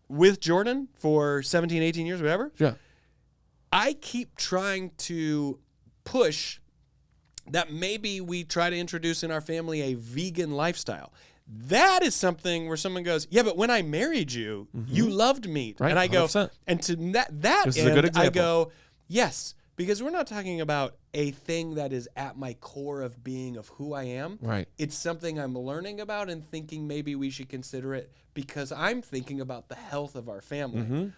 with Jordan for 17, 18 years, whatever. Yeah. I keep trying to push that maybe we try to introduce in our family a vegan lifestyle. That is something where someone goes, yeah, but when I married you, you loved meat. Right, And I go, 100%. and to that This is a end, good I example. go, yes, because we're not talking about a thing that is at my core of being of who I am. Right. It's something I'm learning about and thinking maybe we should consider it because I'm thinking about the health of our family.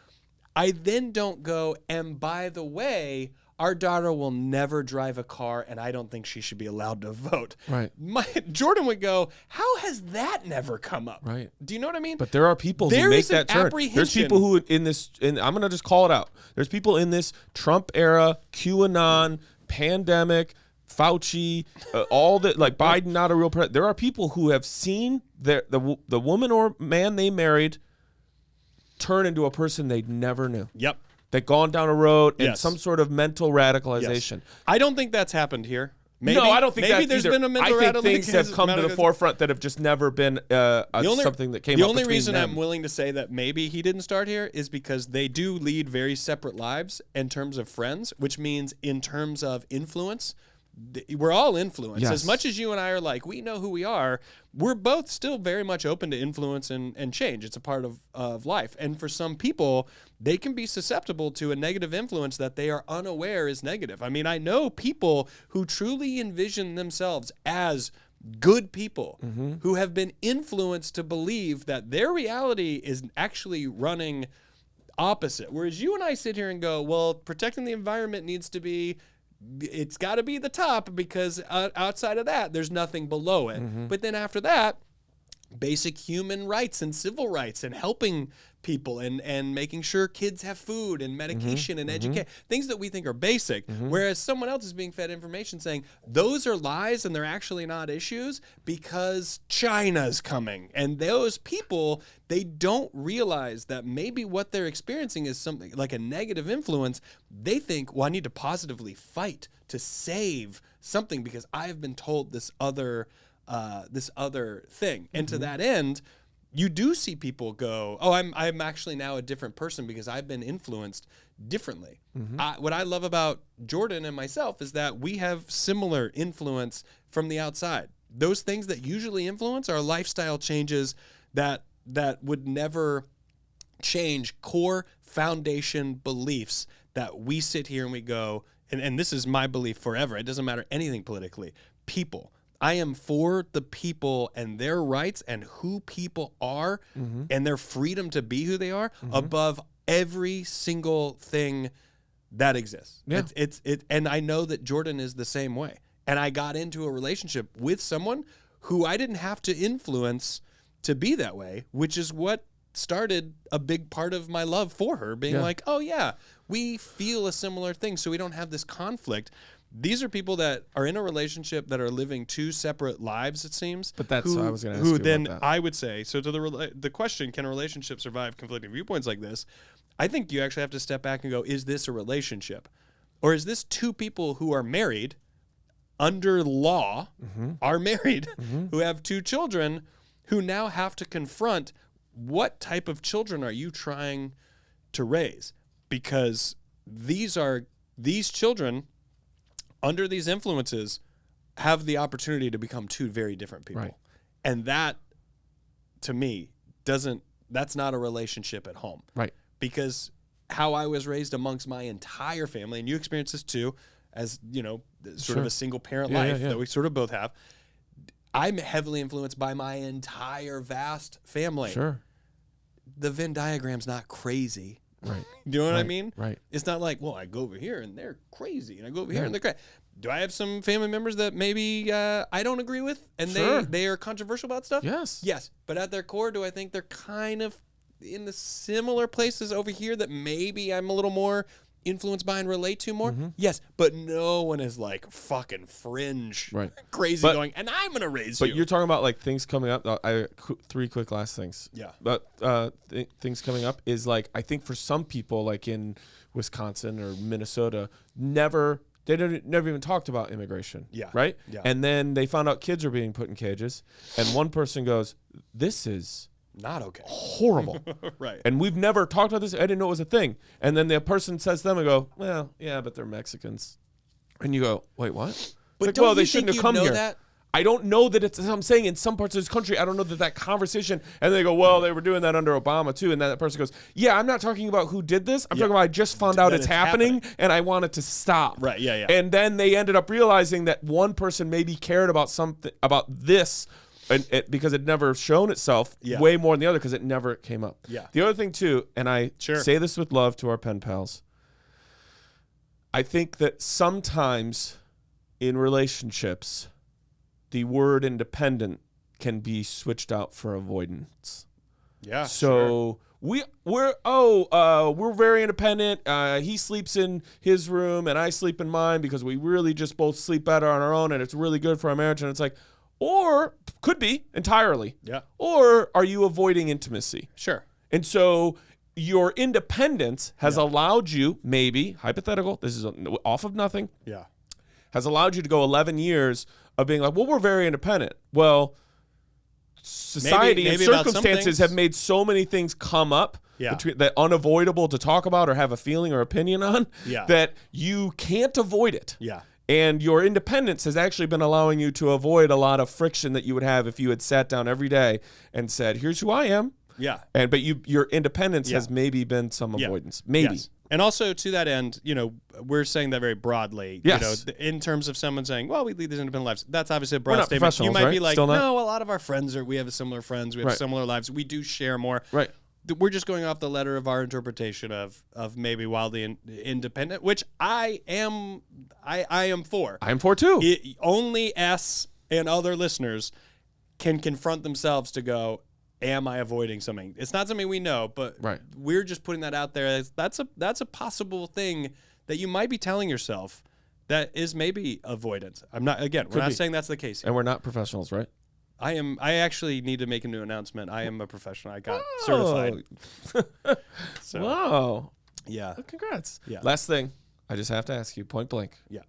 I then don't go, and by the way, our daughter will never drive a car, and I don't think she should be allowed to vote. Right. Jordan would go, how has that never come up? Right. Do you know what I mean? But there are people There who make is an that turn. There's apprehension. people who I'm going to just call it out. There's people in this Trump era, QAnon, pandemic, Fauci, all that, like Biden not a real president. There are people who have seen the woman or man they married turn into a person they never knew. Yep. They've gone down a road and Yes. some sort of mental radicalization. I don't think that's happened here. Maybe, No, I don't think maybe that's there's either. been a mental I think things have come to the radicalization. forefront that have just never been something that came The up only between reason them. I'm willing to say that maybe he didn't start here is because they do lead very separate lives in terms of friends, which means in terms of influence, we're all influenced. Yes. As much as you and I are like, we know who we are, we're both still very much open to influence and change. It's a part of life. And for some people, they can be susceptible to a negative influence that they are unaware is negative. I mean, I know people who truly envision themselves as good people who have been influenced to believe that their reality is actually running opposite. Whereas you and I sit here and go, well, protecting the environment needs to be, it's got to be the top because outside of that, there's nothing below it. But then after that, basic human rights and civil rights and helping people and making sure kids have food and medication and education, things that we think are basic, whereas someone else is being fed information saying those are lies and they're actually not issues because China's coming. And those people, they don't realize that maybe what they're experiencing is something like a negative influence. They think, well, I need to positively fight to save something because I've been told this other thing. And to that end, you do see people go, oh, I'm actually now a different person because I've been influenced differently. What I love about Jordan and myself is that we have similar influence from the outside. Those things that usually influence are lifestyle changes that would never change core foundation beliefs that we sit here and we go, and this is my belief forever. It doesn't matter anything politically. People. I am for the people and their rights and who people are and their freedom to be who they are above every single thing that exists. Yeah. And I know that Jordan is the same way. And I got into a relationship with someone who I didn't have to influence to be that way, which is what started a big part of my love for her, being like, oh yeah, we feel a similar thing, so we don't have this conflict. These are people that are in a relationship that are living two separate lives, it seems. But that's what I was going to ask who you then about that. I would say, so to the question, can a relationship survive conflicting viewpoints like this? I think you actually have to step back and go, is this a relationship? Or is this two people who are married under law, are married, who have two children, who now have to confront what type of children are you trying to raise? Because these children under these influences have the opportunity to become two very different people. Right. And that, to me, that's not a relationship at home. Right. Because how I was raised amongst my entire family, and you experience this too, as, you know, sort of a single parent life that we sort of both have. I'm heavily influenced by my entire vast family. Sure. The Venn diagram's not crazy. Right. Do you know what I mean? Right. It's not like, well, I go over here and they're crazy, and I go over here and they're crazy. Do I have some family members that maybe I don't agree with, and Sure. they are controversial about stuff? Yes. Yes. But at their core, do I think they're kind of in the similar places over here that maybe I'm a little more influenced by and relate to more? Yes. But no one is like fucking fringe crazy going, and I'm going to raise you. But you're talking about like things coming up. Three quick last things. Yeah. But things coming up is like, I think for some people, like in Wisconsin or Minnesota, They never even talked about immigration. Yeah. Right? Yeah. And then they found out kids are being put in cages. And one person goes, this is Not okay. horrible. Right. And we've never talked about this. I didn't know it was a thing. And then the person says to them and go, well, yeah, but they're Mexicans. And you go, wait, what? But Like, don't well, they you shouldn't think have come you know here. that? I don't know that it's, I'm saying in some parts of this country, I don't know that conversation, and they go, well, they were doing that under Obama too. And then that person goes, yeah, I'm not talking about who did this. I'm talking about I just found out it's happening and I want it to stop. Right, yeah. And then they ended up realizing that one person maybe cared about something, about this, because it never shown itself way more than the other because it never came up. Yeah. The other thing too, and I say this with love to our pen pals, I think that sometimes in relationships, the word independent can be switched out for avoidance. Yeah. So we're very independent. He sleeps in his room and I sleep in mine because we really just both sleep better on our own and it's really good for our marriage. And it's like, or could be entirely. Yeah. Or are you avoiding intimacy? Sure. And so your independence has allowed you, maybe, hypothetical, this is off of nothing. Yeah. Has allowed you to go 11 years of being like, well, we're very independent. Well, society maybe and about some circumstances things. have made so many things come up that unavoidable to talk about or have a feeling or opinion on that you can't avoid it. Yeah. And your independence has actually been allowing you to avoid a lot of friction that you would have if you had sat down every day and said, here's who I am. Yeah. But your independence has maybe been some avoidance. Maybe. Yes. And also to that end, we're saying that very broadly. Yes. In terms of someone saying, well, we lead these independent lives. That's obviously a We're broad not statement. You professionals, might right? be like, Still not? no, a lot of our friends we have similar friends. We have similar lives. We do share more. Right. We're just going off the letter of our interpretation of maybe wildly independent, which I am for. I am for too. Only S and other listeners can confront themselves to go, am I avoiding something? It's not something we know, but we're just putting that out there. That's a possible thing that you might be telling yourself that is maybe avoidance. We're not saying that's the case here. And we're not professionals, right? I actually need to make a new announcement. I am a professional. I got certified. So, Wow. yeah. Well, congrats. Yeah. Last thing, I just have to ask you point blank. Yeah.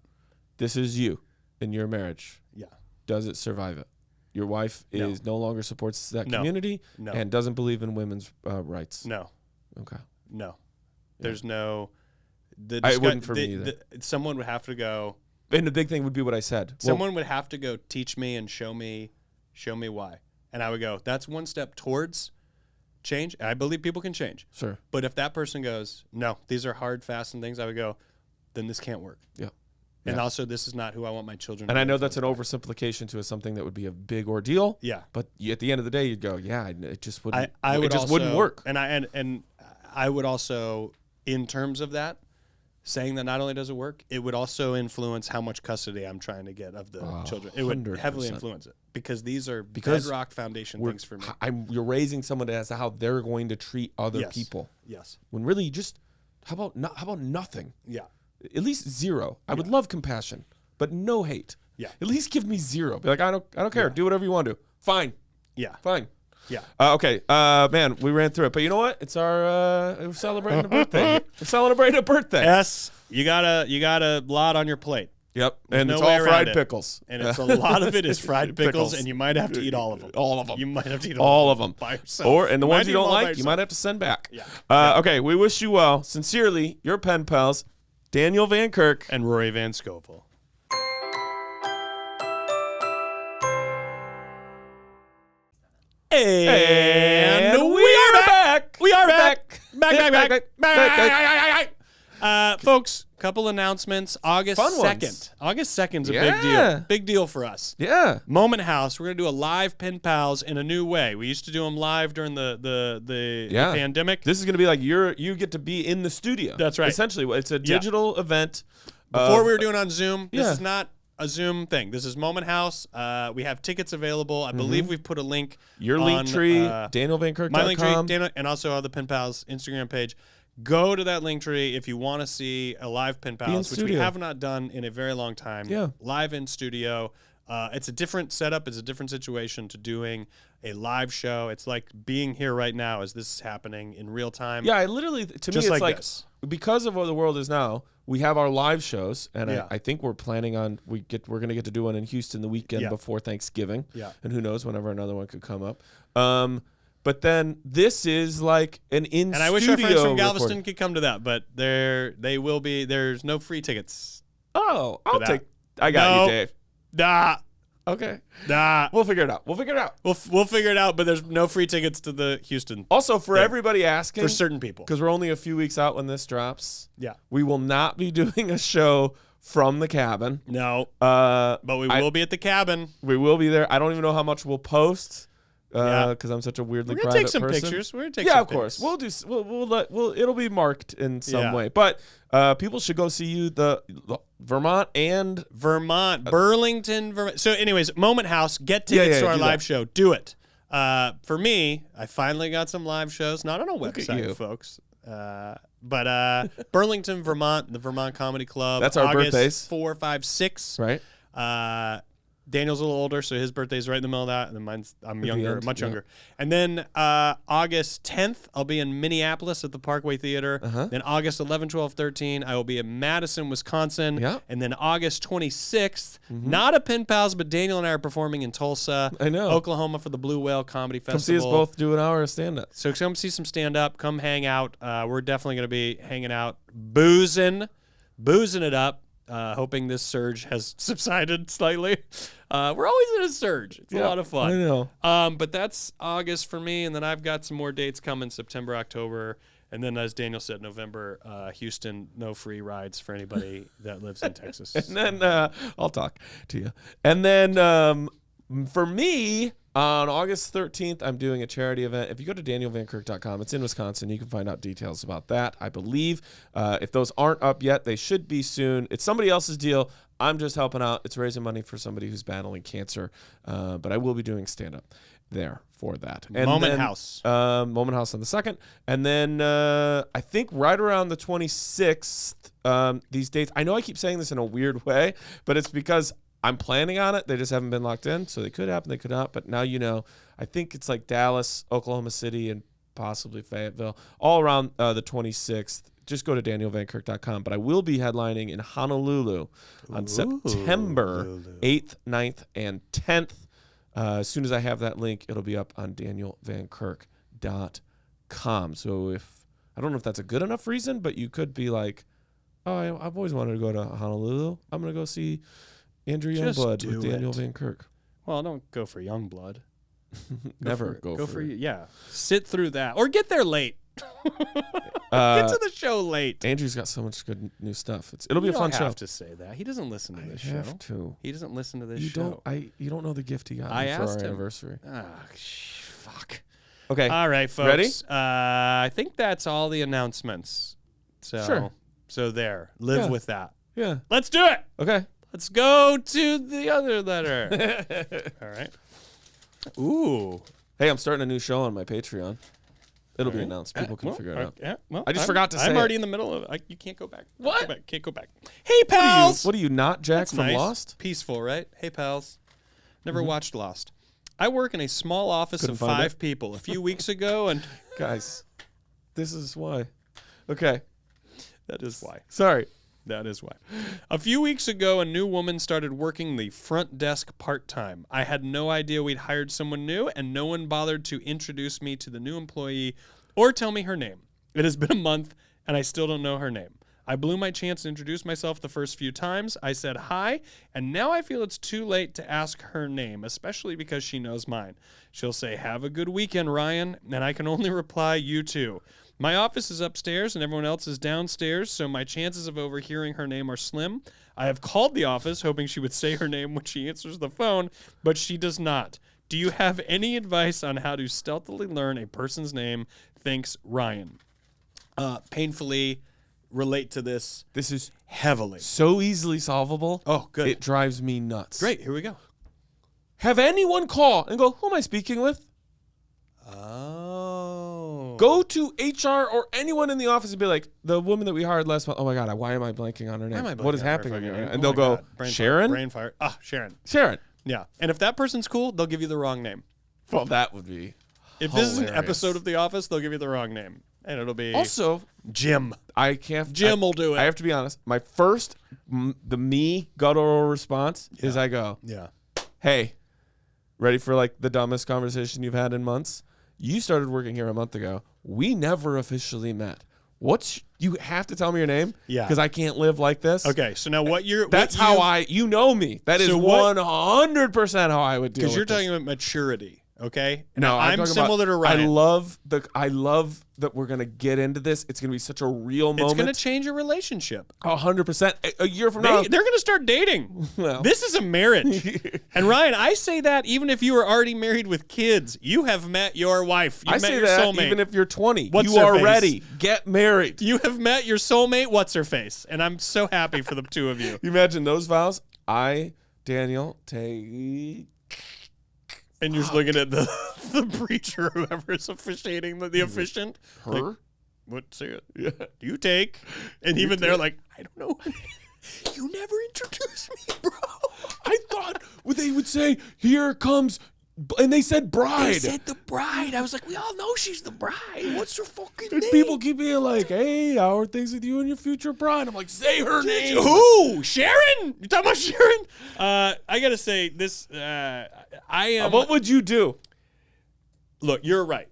This is you in your marriage. Yeah. Does it survive it? Your wife is no longer supports that community No. and doesn't believe in women's rights. No. Okay. No. There's no. It wouldn't for me either. Someone would have to go. And the big thing would be what I said. Someone would have to go teach me and show me why. And I would go, that's one step towards change. I believe people can change. Sure. But if that person goes, no, these are hard, fast, and things, I would go, then this can't work. Yeah. And also, this is not who I want my children to And be I know that's an influenced oversimplification to something that would be a big ordeal. Yeah. But at the end of the day, you'd go, yeah, it just wouldn't. I would it just also, wouldn't work. And I would also, in terms of that, saying that not only does it work, it would also influence how much custody I'm trying to get of the children. It would 100%. heavily influence it because these are bedrock foundation things for me. You're raising someone as to how they're going to treat other people. Yes. When really, just how about nothing? Yeah. At least zero. I would love compassion, but no hate. Yeah. At least give me zero. Be like, I don't care. Do whatever you want to. Fine. Yeah. Fine. Yeah. Okay. Man, we ran through it, but you know what? It's we're celebrating a birthday. We're celebrating a birthday. Yes. You got a lot on your plate. Yep. There's And no it's way all around fried it. pickles. And it's a lot of it is fried pickles, Pickles. and you might have to eat all of them. All of them. You might have to eat all of them by yourself. And the might ones you eat them don't all by like, you yourself. might have to send back. Yeah. Okay. We wish you well. Sincerely, your pen pals, Daniel Van Kirk And Rory Van Scovel. And we are back. We are back. Back. Folks, couple announcements. August Fun 2nd. ones. August 2nd is a Yeah. big deal. Big deal for us. Yeah. Moment House. We're going to do a live Pen Pals in a new way. We used to do them live during the pandemic. This is going to be like you get to be in the studio. That's right. Essentially, it's a digital event. Before we were doing on Zoom, this Yeah. is not a Zoom thing. This is Moment House. We have tickets available. I believe we've put a link. Your on, link tree, DanielVanKirk.com. My link tree, Dana, and also on the Pen Pals Instagram page. Go to that link tree if you want to see a live Pen Pals, which we studio. have not done in a very long time. Yeah. Live in studio. It's a different setup. It's a different situation to doing a live show. It's like being here right now as this is happening in real time. Yeah, I literally, to me, Just it's like like this. because of what the world is now, we have our live shows, and Yeah. I think we're planning on we're going to get to do one in Houston the weekend Yeah. before Thanksgiving. Yeah. And who knows, whenever another one could come up. But then this is like an in And I wish our friends from recording. Galveston could come to that, but they will be. There's no free tickets. Oh, I'll that. take. I got No. you, Dave. Nah, Okay, nah. we'll figure it out. We'll We'll figure it out, but there's no free tickets to the Houston Also, for Yeah. everybody asking, for certain people. because we're only a few weeks out when this drops, Yeah. we will not be doing a show from the cabin. No, But but we will be at the cabin. we will be there. I don't even know how much we'll post Yeah. because I'm such a weirdly We're gonna private take some person. pictures. We're gonna take Yeah, some of course. pics. We'll do. We'll it'll be marked in some Yeah. way. But people should go see you the Vermont and Vermont, Burlington, Vermont. So, anyways, Moment House, get tickets to our do live that. show. Do it. For me, I finally got some live shows, not on a at website, you. folks. But Burlington, Vermont, the Vermont Comedy Club. That's our August birthdays. 4, 5, 6. right. Daniel's a little older, so his birthday's right in the middle of that, and then I'm the younger, end, much yeah. younger. And then August 10th, I'll be in Minneapolis at the Parkway Theater. Uh-huh. Then August 11, 12, 13, I will be in Madison, Wisconsin. Yeah. And then August 26th, not a Pen Pals, but Daniel and I are performing in Tulsa, I know. Oklahoma for the Blue Whale Comedy Come Festival. see us both do an hour of stand up. So come see some stand up. Come hang out. We're definitely going to be hanging out, boozing it up. Hoping this surge has subsided slightly. We're always in a surge. It's a lot of fun. I know. But that's August for me, and then I've got some more dates coming September, October, and then as Daniel said, November, Houston, no free rides for anybody that lives in Texas. And then I'll talk to you. And then for me, on August 13th, I'm doing a charity event. If you go to danielvankirk.com, it's in Wisconsin. You can find out details about that, I believe. If those aren't up yet, they should be soon. It's somebody else's deal. I'm just helping out. It's raising money for somebody who's battling cancer. But I will be doing stand-up there for that. And Moment then, House. Moment House on the 2nd. And then I think right around the 26th, these dates. I know I keep saying this in a weird way, but it's because I'm planning on it. They just haven't been locked in. So they could happen, they could not. But now you know. I think it's like Dallas, Oklahoma City, and possibly Fayetteville, all around the 26th. Just go to danielvankirk.com. But I will be headlining in Honolulu on September 8th, 9th, and 10th. As soon as I have that link, it'll be up on danielvankirk.com. So if I don't know if that's a good enough reason, but you could be like, oh, I've always wanted to go to Honolulu. I'm going to go see Andrew Just Youngblood do with Daniel it. Van Kirk. Well, don't go for young blood. Never Go for yeah. Sit through that. Or get there late. Get to the show late. Andrew's got so much good new stuff. It'll be You a fun don't show. have to say that. He doesn't listen to this I show. have to. He doesn't listen to this You show. you don't know the gift he got I me for asked our him. anniversary. Fuck. Okay. All right, folks. Ready? I think that's all the announcements. So, Sure. So there. Live Yeah. with that. Yeah. Let's do it. Okay. Let's go to the other letter. All right. Ooh. Hey, I'm starting a new show on my Patreon. It'll be All right. announced. People can figure it out. Yeah, well, I just forgot to say I'm it. already in the middle of it. You can't go back. What? Can't go back. Hey, pals. What are you, not Jack That's from nice. Lost? Peaceful, right? Hey, pals. Never watched Lost. I work in a small office Couldn't of find 5 it. people. A few weeks ago, and Guys, this is why. Okay. that is why. Sorry. That is why. A few weeks ago, a new woman started working the front desk part-time. I had no idea we'd hired someone new, and no one bothered to introduce me to the new employee or tell me her name. It has been a month, and I still don't know her name. I blew my chance to introduce myself the first few times. I said hi, and now I feel it's too late to ask her name, especially because she knows mine. She'll say, "Have a good weekend, Ryan," and I can only reply, "You too." My office is upstairs and everyone else is downstairs, so my chances of overhearing her name are slim. I have called the office hoping she would say her name when she answers the phone, but she does not. Do you have any advice on how to stealthily learn a person's name? Thanks, Ryan. Painfully relate to this This is heavily. so easily solvable. Oh, good. It drives me nuts. Great, here we go. Have anyone call and go, who am I speaking with? Oh. Go to HR or anyone in the office and be like, the woman that we hired last month. Oh my God, why am I blanking on her name? What is happening here? And they'll go, Sharon? Brain fire. Ah, Sharon. Sharon. Yeah. And if that person's cool, they'll give you the wrong name. Well, that would be. If this is an hilarious. episode of The Office, they'll give you the wrong name, and it'll be Also, Jim. I can't. Jim will do it. I have to be honest. My first, the me guttural response is I go, Yeah. "Hey, ready for like the dumbest conversation you've had in months? You started working here a month ago. We never officially met. You have to tell me your name? Yeah. Because I can't live like this. Okay, so now That's how you know me. That is So what- 100% how I would deal with because you're this. talking about maturity. Okay. And No, I'm talking similar to about, Ryan. I love that we're gonna get into this. It's gonna be such a real It's moment. going to change your relationship. 100%. A year from now, They're going to start dating. Well. This is a marriage. And Ryan, I say that even if you were already married with kids, you have met your wife. You've I met say your that soulmate. even if you're 20, What's you her are face? ready. Get married. You have met your soulmate. What's her face? And I'm so happy for the two of you. You imagine those vows? I, Daniel, take. And you're just looking at the preacher, whoever is officiating, the officiant. Her? Like, what? Say it. Yeah. You take. And even they're like, I don't know. You never introduced me, bro. I thought they would say, "Here comes," and they said bride. They said the bride. I was like, we all know she's the bride. What's her fucking And name? people keep being like, "Hey, how are things with you and your future bride?" I'm like, "Say her name." Who? Sharon? You talking about Sharon? I gotta say this. I am. What would you do? Look, you're right.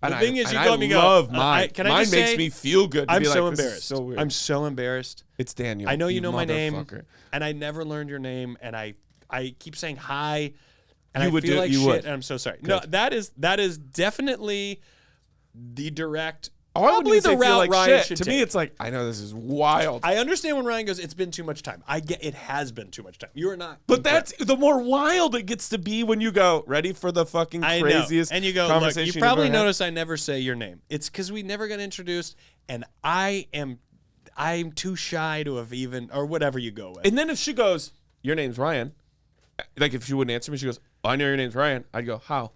The thing is, you I go and you go. love mine. Can I Mine just makes say, me feel good. To I'm be so like, this is embarrassed. So weird. I'm so embarrassed. It's Daniel. I know you know my name, motherfucker. and I never learned your name, and I keep saying hi, and You I would feel do- like you shit, would. and I'm so sorry. No, that is definitely the direct. I wouldn't Probably even say the feel route like Ryan shit. should To take. me, it's like, I know this is wild. I understand when Ryan goes, it's been too much time. I get it has been too much time. You are not. But that's the more wild it gets to be when you go, ready for the fucking I craziest know. And you go, look, conversation you you've probably ever had. notice I never say your name. It's because we never got introduced, and I'm too shy to have even, or whatever you go with. And then if she goes, "Your name's Ryan," like if she wouldn't answer me, she goes, "Oh, I know your name's Ryan." I'd go, "How?"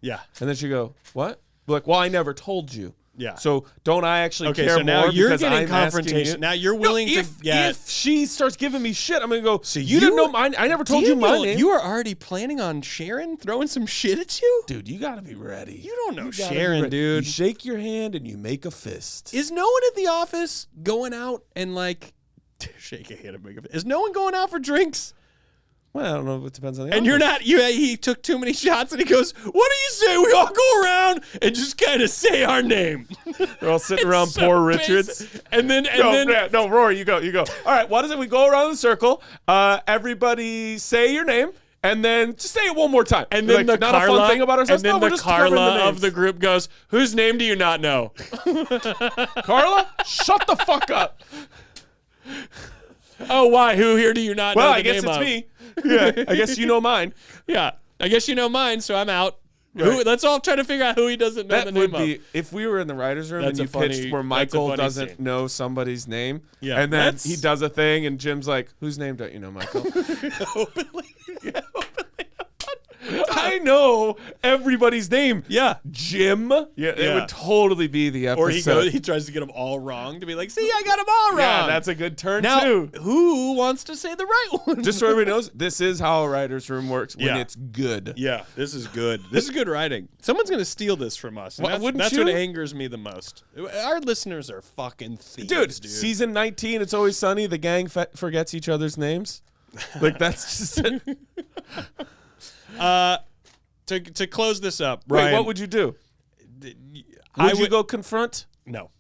Yeah. And then she'd go, "What?" Be like, "Well, I never told you." Yeah. So don't I actually Okay, care so now more you're because getting I'm asking confrontation. you? Now you're willing to get. If she starts giving me shit, I'm gonna go. So you didn't you- know mine. I never told you my Daniel, name. You are already planning on Sharon throwing some shit at you? Dude, you gotta be ready. You don't know You gotta be Sharon, ready. dude. You shake your hand and you make a fist. Is no one at the office going out and like shake a hand and make a fist? Is no one going out for drinks? Well, I don't know. It depends on the. And you're office. not. He took too many shots, and he goes, "What do you say we all go around and just kind of say our name?" They're all sitting around so poor basic. Richards. And then No, Rory, you go. All right, what is it? We go around the circle. Everybody say your name, and then just say it one more time. And then like, the not Carla, a fun thing about ourselves. and then No, we're the just covering Carla names. of the group goes, "Whose name do you not know?" Carla, shut the fuck up. Oh, why? Who here do you not know? Well, the I guess name it's of? me. Yeah, I guess you know mine. Yeah, I guess you know mine, so I'm out. Right. Let's all try to figure out who he doesn't know That the would name be of. if we were in the writers' room That's and a you pitched funny- where that's a Michael funny doesn't scene. know somebody's name. Yeah, and then that's- he does a thing, and Jim's like, "Whose name don't you know, Michael?" Openly. I know everybody's name. Yeah. Jim. Yeah, it Yeah. would totally be the episode. Or he tries to get them all wrong to be like, see, I got them all wrong. Yeah, that's a good turn now, too. who wants to say the right one? Just so everybody knows, this is how a writer's room works when Yeah. it's good. Yeah, this is good. This is good writing. Someone's going to steal this from us. And Why that's wouldn't that's you? what angers me the most. Our listeners are fucking thieves, Dude, season 19, It's Always Sunny, the gang forgets each other's names. Like, that's just it. To close this up, Wait, Ryan, what would you do? I Would you go confront? No.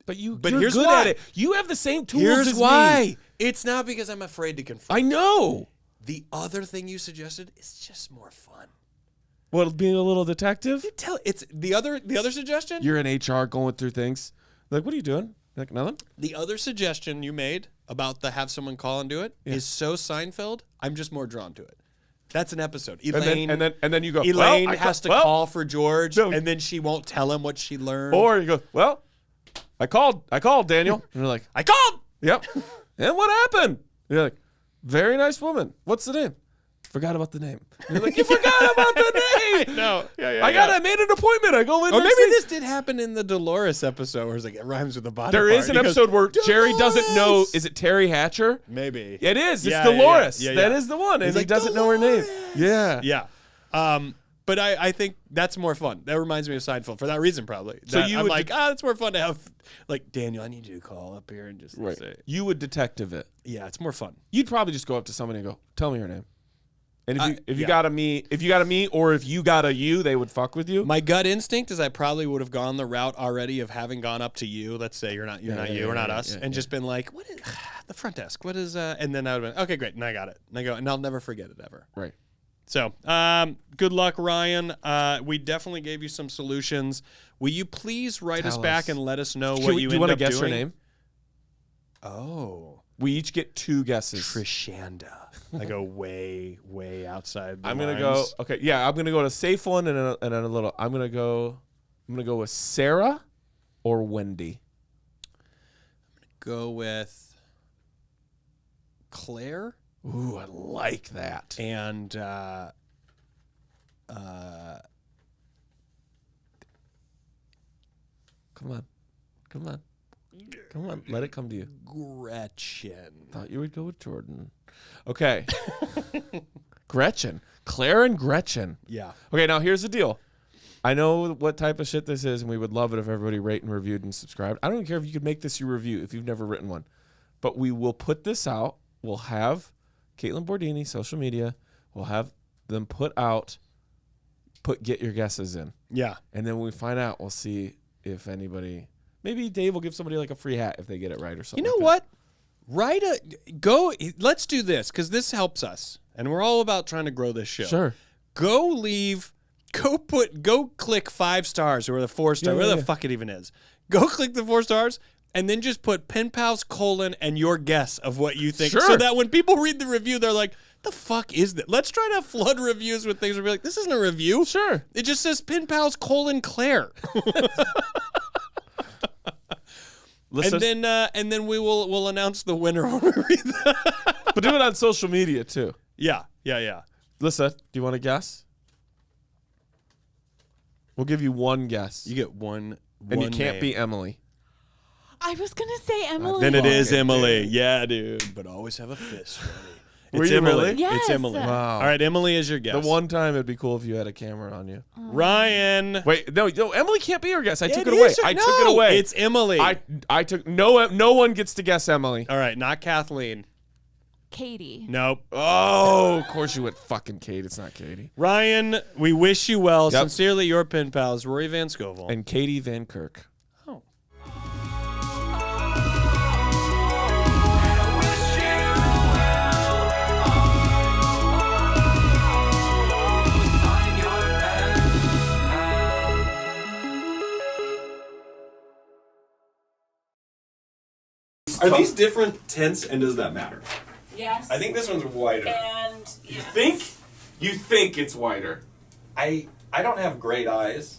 But you're here's good why. at it. You have the same tools Here's as why. me. It's not because I'm afraid to confront. I know. The other thing you suggested is just more fun. What, being a little detective? It's the other suggestion. You're in HR going through things. Like, what are you doing? Like, nothing? The other suggestion you made about the have someone call and do it is so Seinfeld. I'm just more drawn to it. That's an episode. Elaine, and then you go, Elaine well, has to well, call for George, No. and then she won't tell him what she learned. Or you go, well, I called Daniel. And you're like, I called. yep. And what happened? And you're like, very nice woman. What's the name? Forgot about the name. And you're like, you forgot about the name. No. Yeah. I made an appointment. I go in. Or next maybe week. this did happen in the Dolores episode where it's like it rhymes with the body There part. is an He goes, episode where Jerry doesn't know. "Dolores!" Is it Terry Hatcher? Maybe. It is. It's Yeah, Dolores. yeah. That is the one. And He's he like, doesn't know her name. "Dolores!" Yeah. Yeah. But I think that's more fun. That reminds me of Seinfeld for that reason, probably. So That you I'm would like, it's more fun to have, like, Daniel, I need you to call up here and just say, You would detective it. yeah, it's more fun. You'd probably just go up to somebody and go, "Tell me your name." And if you yeah. got a me, or if you got a you, they would fuck with you. My gut instinct is I probably would have gone the route already of having gone up to you. Let's say you're not us, and just been like, "What is the front desk? What is?" And then I would have been, "Okay, great," and I got it. And I go, and I'll never forget it ever. Right. So, good luck, Ryan. We definitely gave you some solutions. Will you please write us back and let us know what you do you end want to up guess doing? her name? Oh, We each get 2 guesses. Trishanda. I go way, way outside. I'm gonna go. Okay, yeah, I'm gonna go to a safe one and a little. I'm gonna go with Sarah or Wendy. Go with Claire. Ooh, I like that. And Come on, let it come to you. Gretchen. Thought you would go with Jordan. Okay. Gretchen. Claire and Gretchen. Yeah. Okay, now here's the deal. I know what type of shit this is, and we would love it if everybody rate and reviewed and subscribed. I don't care if you could make this your review if you've never written one. But we will put this out. We'll have Caitlin Bordini, social media. We'll have them get your guesses in. Yeah. And then when we find out, we'll see if anybody... Maybe Dave will give somebody like a free hat if they get it right or something. You know what? Let's do this because this helps us. And we're all about trying to grow this show. Sure. Go click 5 stars or the 4 star, whatever the fuck it even is. Go click the 4 stars and then just put pen pals : and your guess of what you think. Sure. So that when people read the review, they're like, the fuck is that? Let's try to flood reviews with things and be like, this isn't a review. Sure. It just says pen pals : Claire. Listen, and then we'll announce the winner when we read that. but do it on social media too. Yeah. Lissa, do you want to guess? We'll give you one guess. You get one And you can't name. be Emily. I was gonna say Emily. Then it is Okay, Emily. dude. Yeah, dude. But always have a fist ready. Were It's you Emily. really? Yes. It's Emily. Wow. All right, Emily is your guess. The one time it'd be cool if you had a camera on you. Ryan. Wait, no, Emily can't be your guess. I took it is away. your- I took no, it away. It's Emily. I took no one gets to guess Emily. All right, not Kathleen. Katie. Nope. Oh, of course you went fucking Kate. It's not Katie. Ryan, we wish you well. Yep. Sincerely, your pen pals, Rory Van Scovel. And Katie Van Kirk. Oh. Are these different tints, and does that matter? Yes. I think this one's whiter. And yes. You think it's whiter? I don't have great eyes,